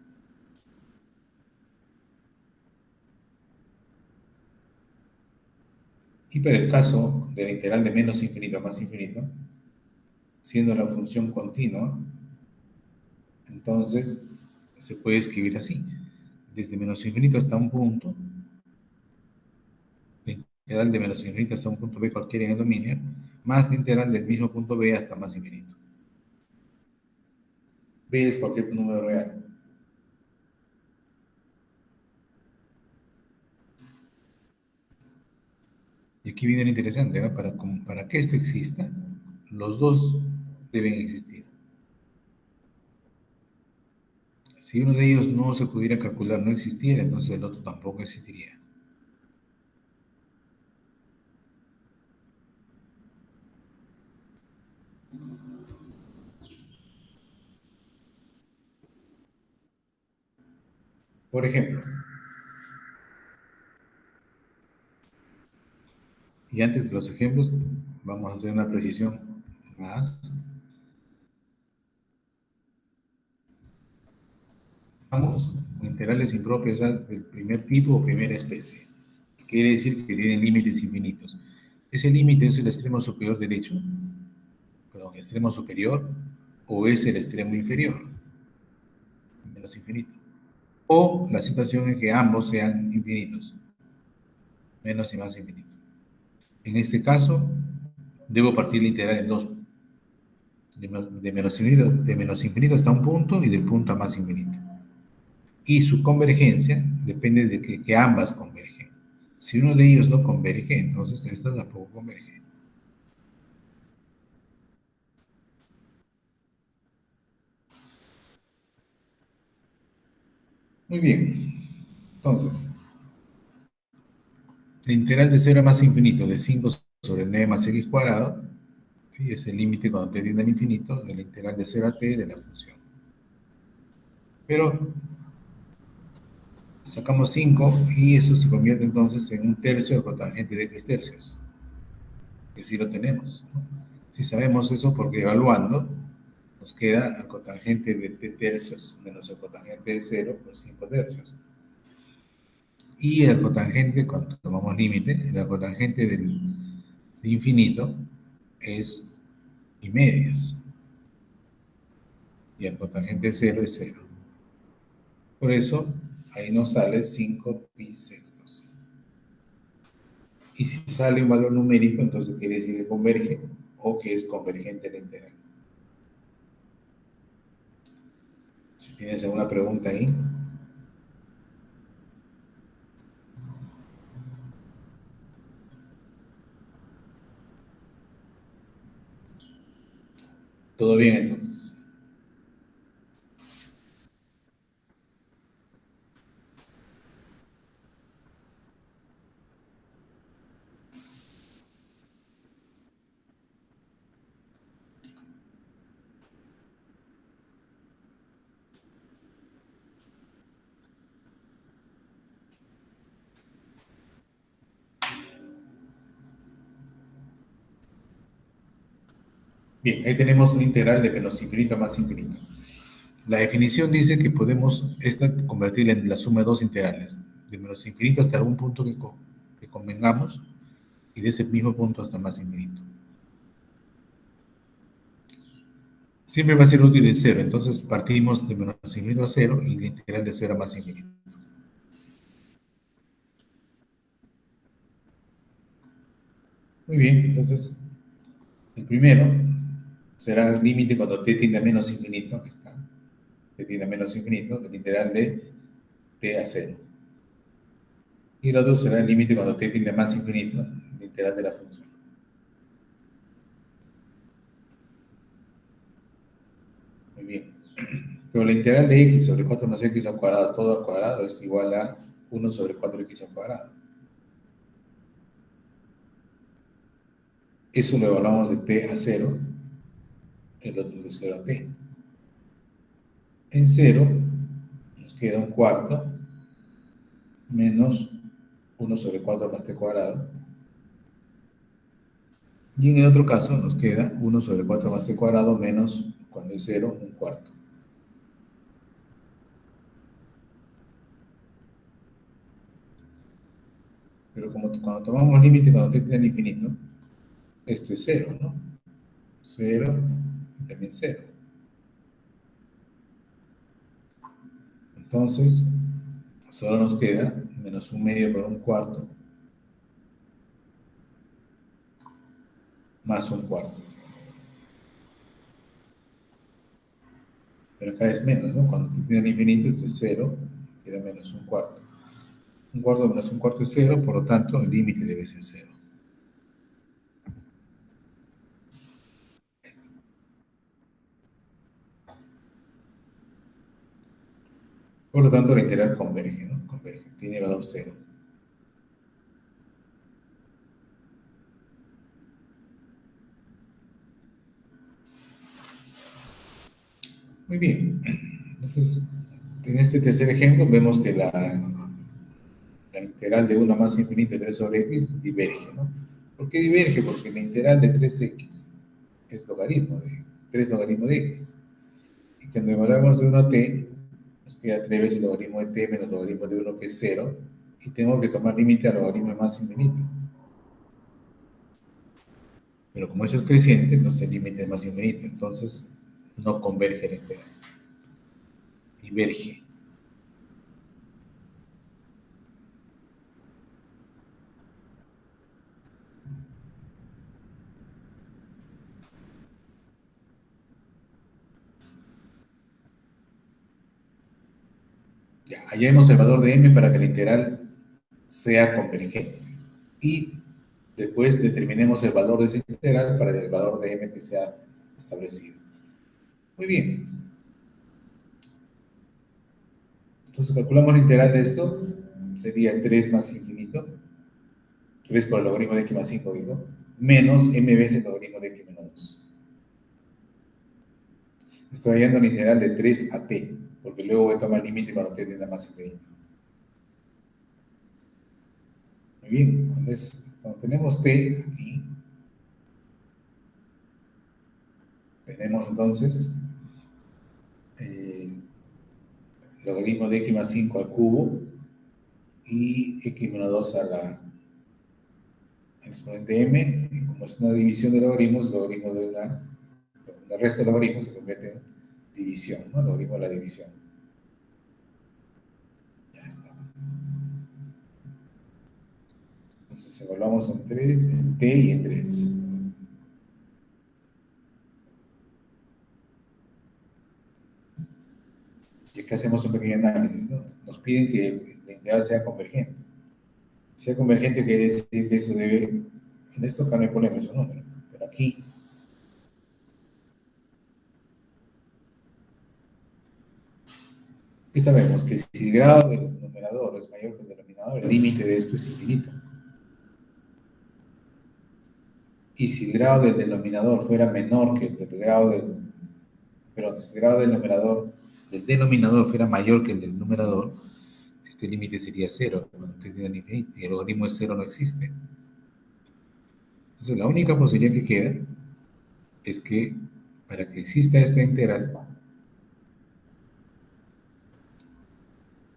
[SPEAKER 1] Y para el caso de la integral de menos infinito a más infinito, siendo la función continua, entonces se puede escribir así. Desde menos infinito hasta un punto, la integral de menos infinito hasta un punto b cualquiera en el dominio, más la integral del mismo punto b hasta más infinito. B es cualquier número real. Y aquí viene lo interesante, ¿no? Para que esto exista, los dos deben existir. Si uno de ellos no se pudiera calcular, no existiera, entonces el otro tampoco existiría. Por ejemplo, y antes de los ejemplos, vamos a hacer una precisión más. Estamos con integrales impropias del primer tipo o primera especie. Quiere decir que tienen límites infinitos. Ese límite es el extremo superior derecho, perdón, extremo superior, o es el extremo inferior, menos infinito. O la situación en que ambos sean infinitos, menos y más infinito. En este caso, debo partir la integral en dos, de menos infinito hasta un punto y del punto a más infinito. Y su convergencia depende de que ambas convergen. Si uno de ellos no converge, entonces esta tampoco converge. Muy bien. Entonces, la integral de 0 a más infinito de 5 sobre 9 más x cuadrado, ¿sí? Es el límite cuando t tiende al infinito de la integral de 0 a t de la función. Pero sacamos 5 y eso se convierte entonces en un tercio del cotangente de x tercios. Que sí lo tenemos, ¿no? Si sabemos eso porque evaluando nos queda el cotangente de t tercios menos el cotangente de 0 por 5 tercios. Y el cotangente, cuando tomamos límite, el cotangente del infinito es y medios. Y el cotangente de 0 es 0. Por eso, ahí nos sale 5 pi sextos. Y si sale un valor numérico, entonces quiere decir que converge o que es convergente la integral. Si tienes alguna pregunta ahí. Todo bien, entonces. Bien, ahí tenemos una integral de menos infinito a más infinito. La definición dice que podemos convertirla en la suma de dos integrales, de menos infinito hasta algún punto que convengamos, y de ese mismo punto hasta más infinito. Siempre va a ser útil el cero, entonces partimos de menos infinito a cero y la integral de 0 a más infinito. Muy bien, entonces el primero será el límite cuando t tiende a menos infinito, aquí está, t tiende a menos infinito, de la integral de t a 0. Y el otro será el límite cuando t tiende a más infinito, la integral de la función. Muy bien. Pero la integral de x sobre 4 más x al cuadrado, todo al cuadrado, es igual a 1 sobre 4x al cuadrado. Eso lo evaluamos de t a 0, el otro de 0 a t. En 0 nos queda un cuarto menos 1 sobre 4 más t cuadrado. Y en el otro caso nos queda 1 sobre 4 más t cuadrado menos, cuando es 0, un cuarto. Pero como cuando tomamos límite cuando t tiende al infinito, esto es 0, ¿no? 0 y también 0. Entonces, solo nos queda menos un medio por un cuarto más un cuarto. Pero acá es menos, ¿no? Cuando t tiende al infinito, esto es 0, queda menos un cuarto. Un cuarto menos un cuarto es 0, por lo tanto, el límite debe ser 0. Por lo tanto, la integral converge, ¿no? Converge, tiene valor 0. Muy bien. Entonces, en este tercer ejemplo vemos que la integral de 1 más infinito de 3 sobre x diverge, ¿no? ¿Por qué diverge? Porque la integral de 3x es logaritmo de 3 logaritmo de x. Y cuando evaluamos de 1 a t, nos queda 3 veces el logaritmo de t menos el logaritmo de 1, que es 0, y tengo que tomar límite al logaritmo de más infinito. Pero como eso es creciente, entonces el límite es más infinito, entonces no converge la integral. Diverge. Ya, hallemos el valor de m para que la integral sea convergente. Y después determinemos el valor de esa integral para el valor de m que se ha establecido. Muy bien. Entonces calculamos la integral de esto. Sería 3 más infinito. 3 por el logaritmo de x más 5, digo. Menos m veces el logaritmo de x menos 2. Estoy hallando la integral de 3 a t, porque luego voy a tomar límite cuando t tienda más infinito. Muy bien, cuando tenemos t aquí, tenemos entonces logaritmo de x más 5 al cubo y x menos 2 a la exponente m, y como es una división de logaritmos, el logaritmo de el resto de logaritmos se convierte en división, ¿no? Logaritmo de la división. Ya está. Entonces evaluamos en 3, en t y en 3. Y aquí hacemos un pequeño análisis, ¿no? Nos piden que la integral sea convergente. Sea convergente quiere decir que eso debe, en esto acá no hay problema, es un número, pero aquí y sabemos que si el grado del numerador es mayor que el denominador, el límite de esto es infinito. Y si el grado del denominador fuera menor que el grado del... Perdón, si el grado del denominador fuera mayor que el del numerador, este límite sería 0, cuando usted tiene el infinito, y el logaritmo de 0 no existe. Entonces, la única posibilidad que queda es que para que exista esta integral,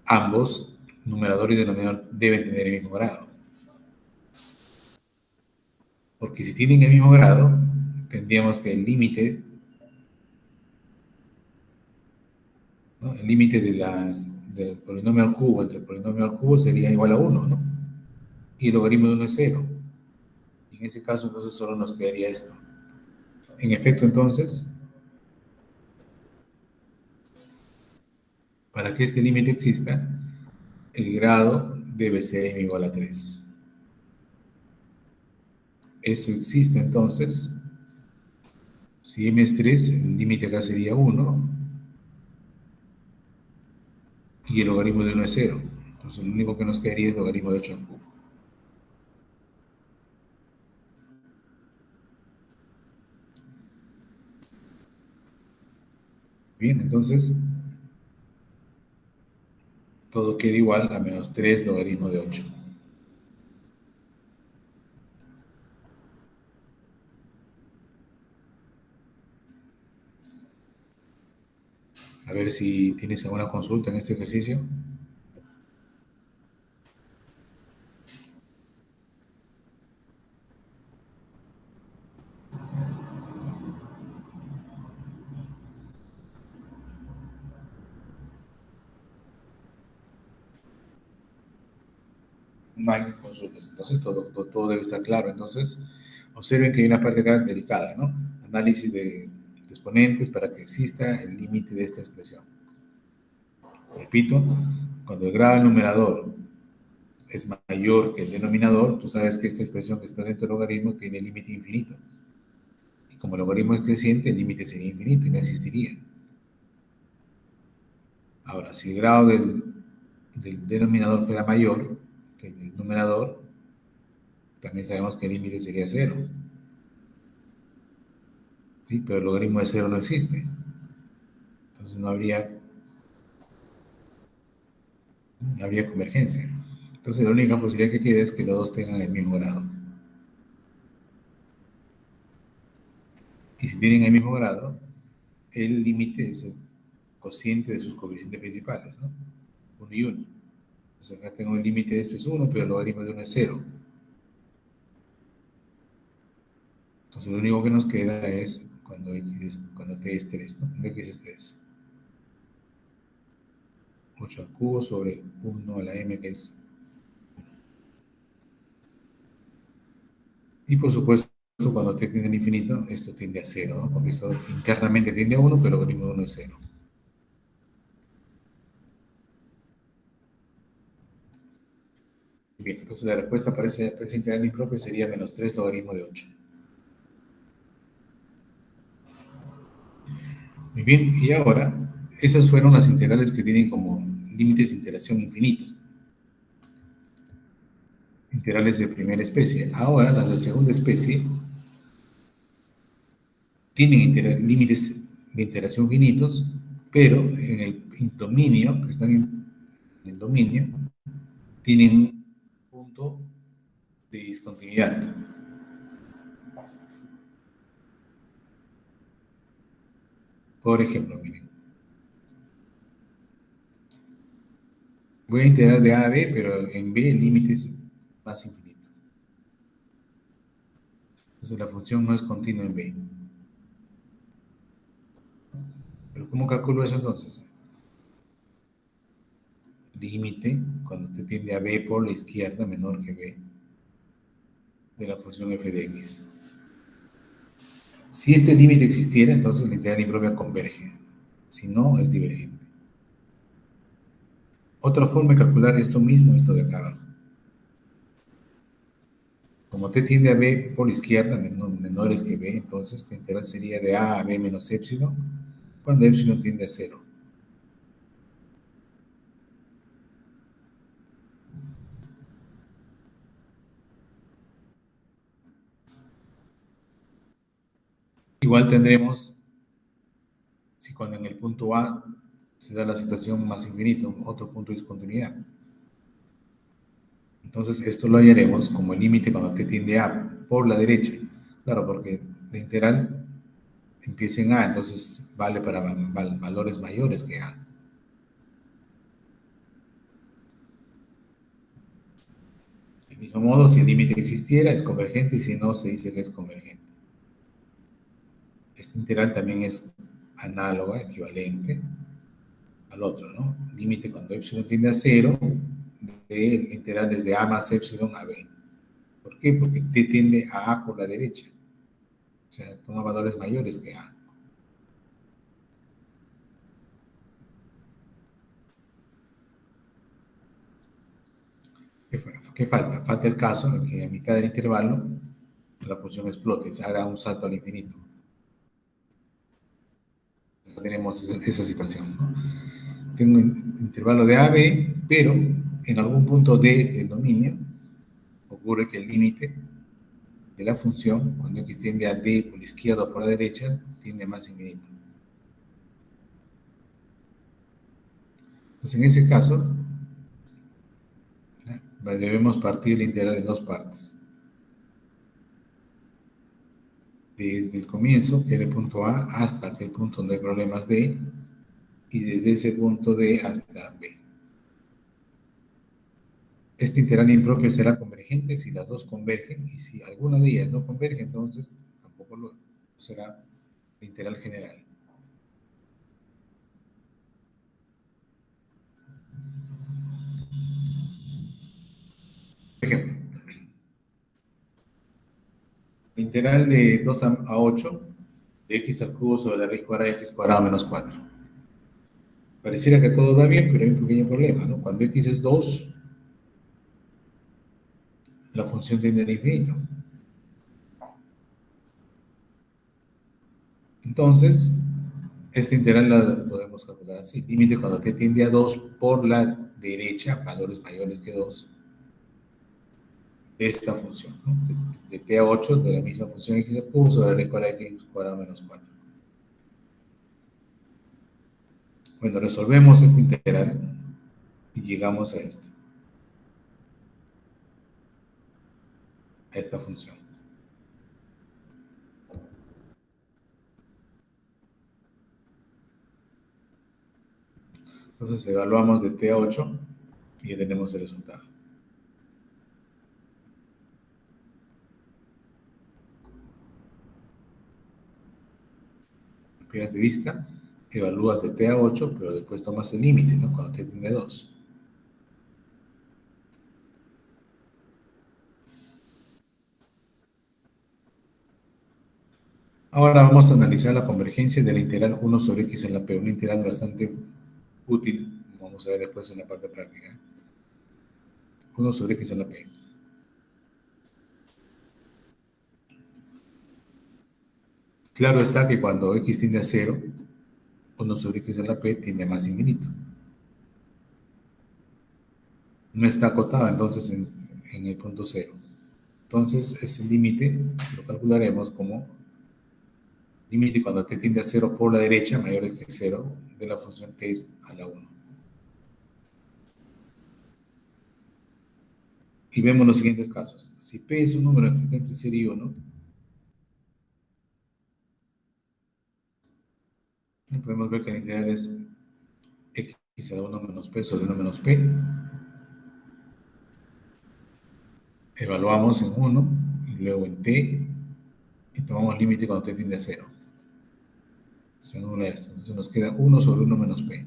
[SPEAKER 1] ambos, numerador y denominador, deben tener el mismo grado. Porque si tienen el mismo grado, tendríamos que el límite, ¿no? El límite del polinomio al cubo entre el polinomio al cubo sería igual a 1, ¿no? Y el logaritmo de 1 es 0. Y en ese caso, entonces, solo nos quedaría esto. En efecto, entonces, para que este límite exista, el grado debe ser m igual a 3. Eso existe, entonces, si m es 3, el límite acá sería 1, y el logaritmo de 1 es 0. Entonces, lo único que nos quedaría es logaritmo de 8 al cubo. Bien, entonces, todo queda igual a menos 3 logaritmo de 8. A ver si tienes alguna consulta en este ejercicio. No hay consultas. Entonces, todo debe estar claro. Entonces, observen que hay una parte acá delicada, ¿no? Análisis de exponentes para que exista el límite de esta expresión. Repito, cuando el grado del numerador es mayor que el denominador, tú sabes que esta expresión que está dentro del logaritmo tiene límite infinito. Y como el logaritmo es creciente, el límite sería infinito y no existiría. Ahora, si el grado del denominador fuera mayor que el numerador, también sabemos que el límite sería 0. ¿Sí? Pero el logaritmo de 0 no existe. Entonces no habría convergencia. Entonces la única posibilidad que queda es que los dos tengan el mismo grado. Y si tienen el mismo grado, el límite es el cociente de sus coeficientes principales, ¿no? 1 y 1. Entonces acá tengo el límite de esto es 1, pero el logaritmo de 1 es 0. Entonces lo único que nos queda es cuando t es 3, ¿no? Cuando x es 3. 8 al cubo sobre 1 a la m, que es... Y por supuesto, cuando t tiende al infinito, esto tiende a 0, ¿no? Porque esto internamente tiende a 1, pero el logaritmo de 1 es 0. Bien, entonces la respuesta para esa integral impropia sería menos 3 logaritmo de 8. Muy bien, y ahora, esas fueron las integrales que tienen como límites de interacción infinitos. Integrales de primera especie. Ahora, las de segunda especie tienen límites de interacción finitos, pero en el dominio, que están en el dominio, tienen un punto de discontinuidad. Por ejemplo, miren, voy a integrar de A a B, pero en B el límite es más infinito. Entonces la función no es continua en B. ¿Pero cómo calculo eso entonces? Límite, cuando te tiende a B por la izquierda menor que B, de la función f de x. Si este límite existiera, entonces la integral impropia converge. Si no, es divergente. Otra forma de calcular esto mismo, esto de acá abajo. Como t tiende a b por la izquierda, menores que b, entonces la integral sería de a b menos épsilon, cuando épsilon tiende a 0. Igual tendremos, si cuando en el punto A se da la situación más infinito, otro punto de discontinuidad. Entonces esto lo hallaremos como el límite cuando t tiende a por la derecha. Claro, porque la integral empieza en a, entonces vale para valores mayores que a. Del mismo modo, si el límite existiera, es convergente, y si no, se dice que es convergente. Esta integral también es análoga, equivalente al otro, ¿no? Límite cuando epsilon tiende a 0, de integral desde a más epsilon a b. ¿Por qué? Porque t tiende a a por la derecha. O sea, toma valores mayores que a. ¿Qué falta? Falta el caso en que a mitad del intervalo la función explote, se haga un salto al infinito. Tenemos esa situación, ¿no? tengo un intervalo de A a B, pero en algún punto D del dominio ocurre que el límite de la función, cuando x tiende a D por la izquierda o por la derecha, tiende a más infinito. Entonces, en ese caso, debemos partir la integral en dos partes. Desde el comienzo, que era el punto A, hasta aquel punto donde hay problemas D, y desde ese punto D hasta B. Esta integral impropia será convergente si las dos convergen, y si alguna de ellas no converge, entonces tampoco será la integral general. Por ejemplo, la integral de 2 a 8 de x al cubo sobre la raíz cuadrada de x cuadrado menos 4. Pareciera que todo va bien, pero hay un pequeño problema, ¿no? Cuando x es 2, la función tiende al infinito. Entonces, esta integral la podemos calcular así. Límite cuando t tiende a 2 por la derecha, valores mayores que 2, de esta función, ¿no? De t a 8, de la misma función x al cubo sobre la raíz cuadrada de x cuadrado menos 4. Bueno, resolvemos esta integral y llegamos a esta función. Entonces evaluamos de t a 8 y ya tenemos el resultado. Primeras de vista, evalúas de t a 8, pero después tomas el límite, ¿no? Cuando t tiende a 2. Ahora vamos a analizar la convergencia de la integral 1 sobre x en la p, una integral bastante útil, vamos a ver después en la parte práctica. 1 sobre x en la p. Claro está que cuando x tiende a 0, 1 sobre x en la p tiende a más infinito. No está acotada entonces en el punto 0. Entonces ese límite lo calcularemos como límite cuando t tiende a 0 por la derecha, mayor que 0, de la función t a la 1. Y vemos los siguientes casos. Si p es un número que está entre 0 y 1, podemos ver que la integral es x a la 1 menos p sobre 1 menos p. Evaluamos en 1 y luego en t y tomamos límite cuando t tiende a 0. Se anula esto. Entonces nos queda 1 sobre 1 menos p.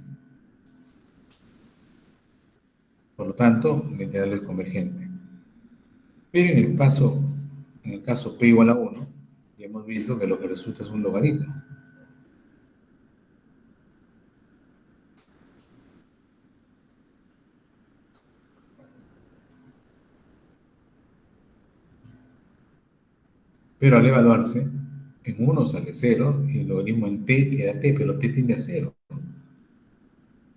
[SPEAKER 1] Por lo tanto, la integral es convergente. Pero en el caso p igual a 1, ya hemos visto que lo que resulta es un logaritmo. Pero al evaluarse, en 1 sale 0 y el logaritmo en t queda t, pero t tiende a 0.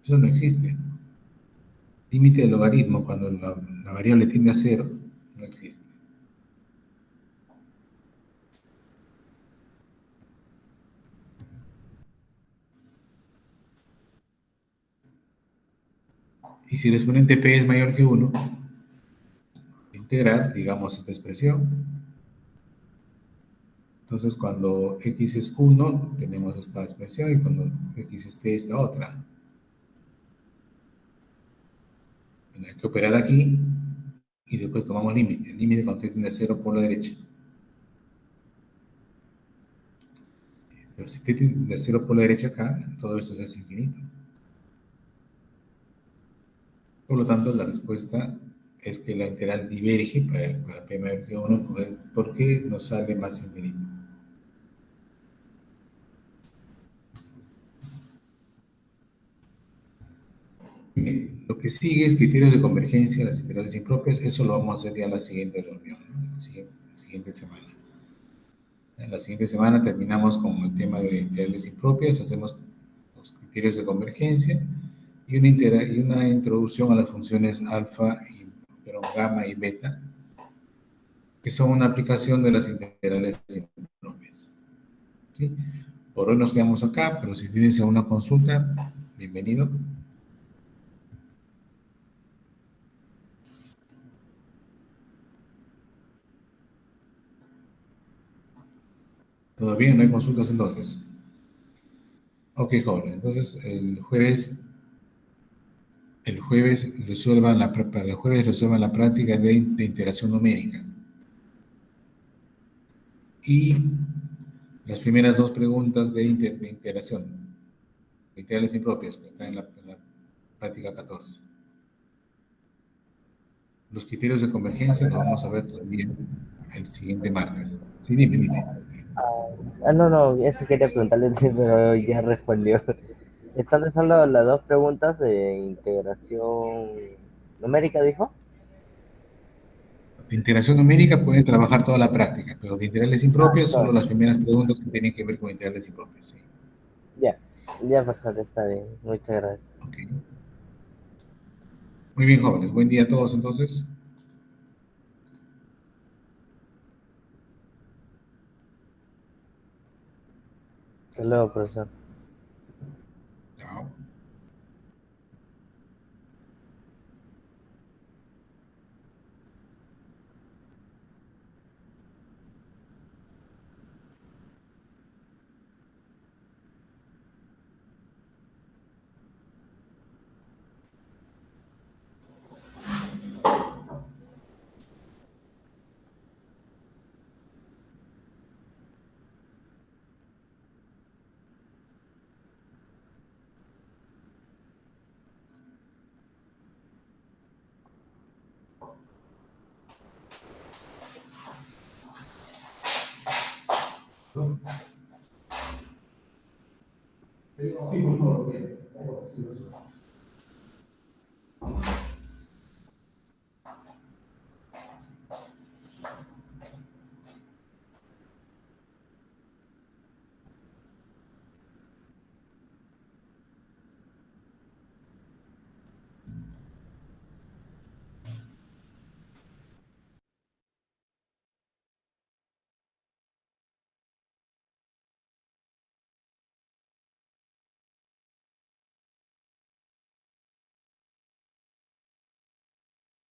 [SPEAKER 1] Eso no existe. Límite del logaritmo cuando la variable tiende a 0 no existe. Y si el exponente p es mayor que 1, integrar, digamos, esta expresión. Entonces, cuando x es 1, tenemos esta expresión, y cuando x es t, esta otra. Bueno, hay que operar aquí, y después tomamos límite. El límite cuando t tiende a 0 por la derecha. Pero si t tiende a 0 por la derecha acá, todo esto se hace infinito. Por lo tanto, la respuesta es que la integral diverge para p mayor que 1 porque nos sale más infinito. Bien, lo que sigue es criterios de convergencia de las integrales impropias. Eso lo vamos a hacer ya en la siguiente reunión, ¿no? La siguiente semana. En la siguiente semana terminamos con el tema de integrales impropias, hacemos los criterios de convergencia y una introducción a las funciones alfa, perdón, gamma y beta, que son una aplicación de las integrales impropias. ¿Sí? Por hoy nos quedamos acá, pero si tienes alguna consulta, bienvenido. ¿Todo bien? ¿No hay consultas entonces? Ok, joven. Entonces, el jueves resuelvan la práctica de integración numérica. Y las primeras dos preguntas de integración, de integrales impropios, que están en la práctica 14. Los criterios de convergencia los vamos a ver también el siguiente martes. Sí, dime.
[SPEAKER 2] No, eso quería preguntarle, sí, pero ya respondió. Entonces son las dos preguntas de integración numérica, dijo.
[SPEAKER 1] De integración numérica pueden trabajar toda la práctica, pero de integrales impropias solo
[SPEAKER 2] Todo.
[SPEAKER 1] las primeras preguntas que tienen que ver con integrales impropios. Sí.
[SPEAKER 2] Ya, profesor, está bien. Muchas gracias.
[SPEAKER 1] Okay. Muy bien, jóvenes. Buen día a todos entonces.
[SPEAKER 2] Hasta luego, profesor.
[SPEAKER 1] Chao. Sí, por favor.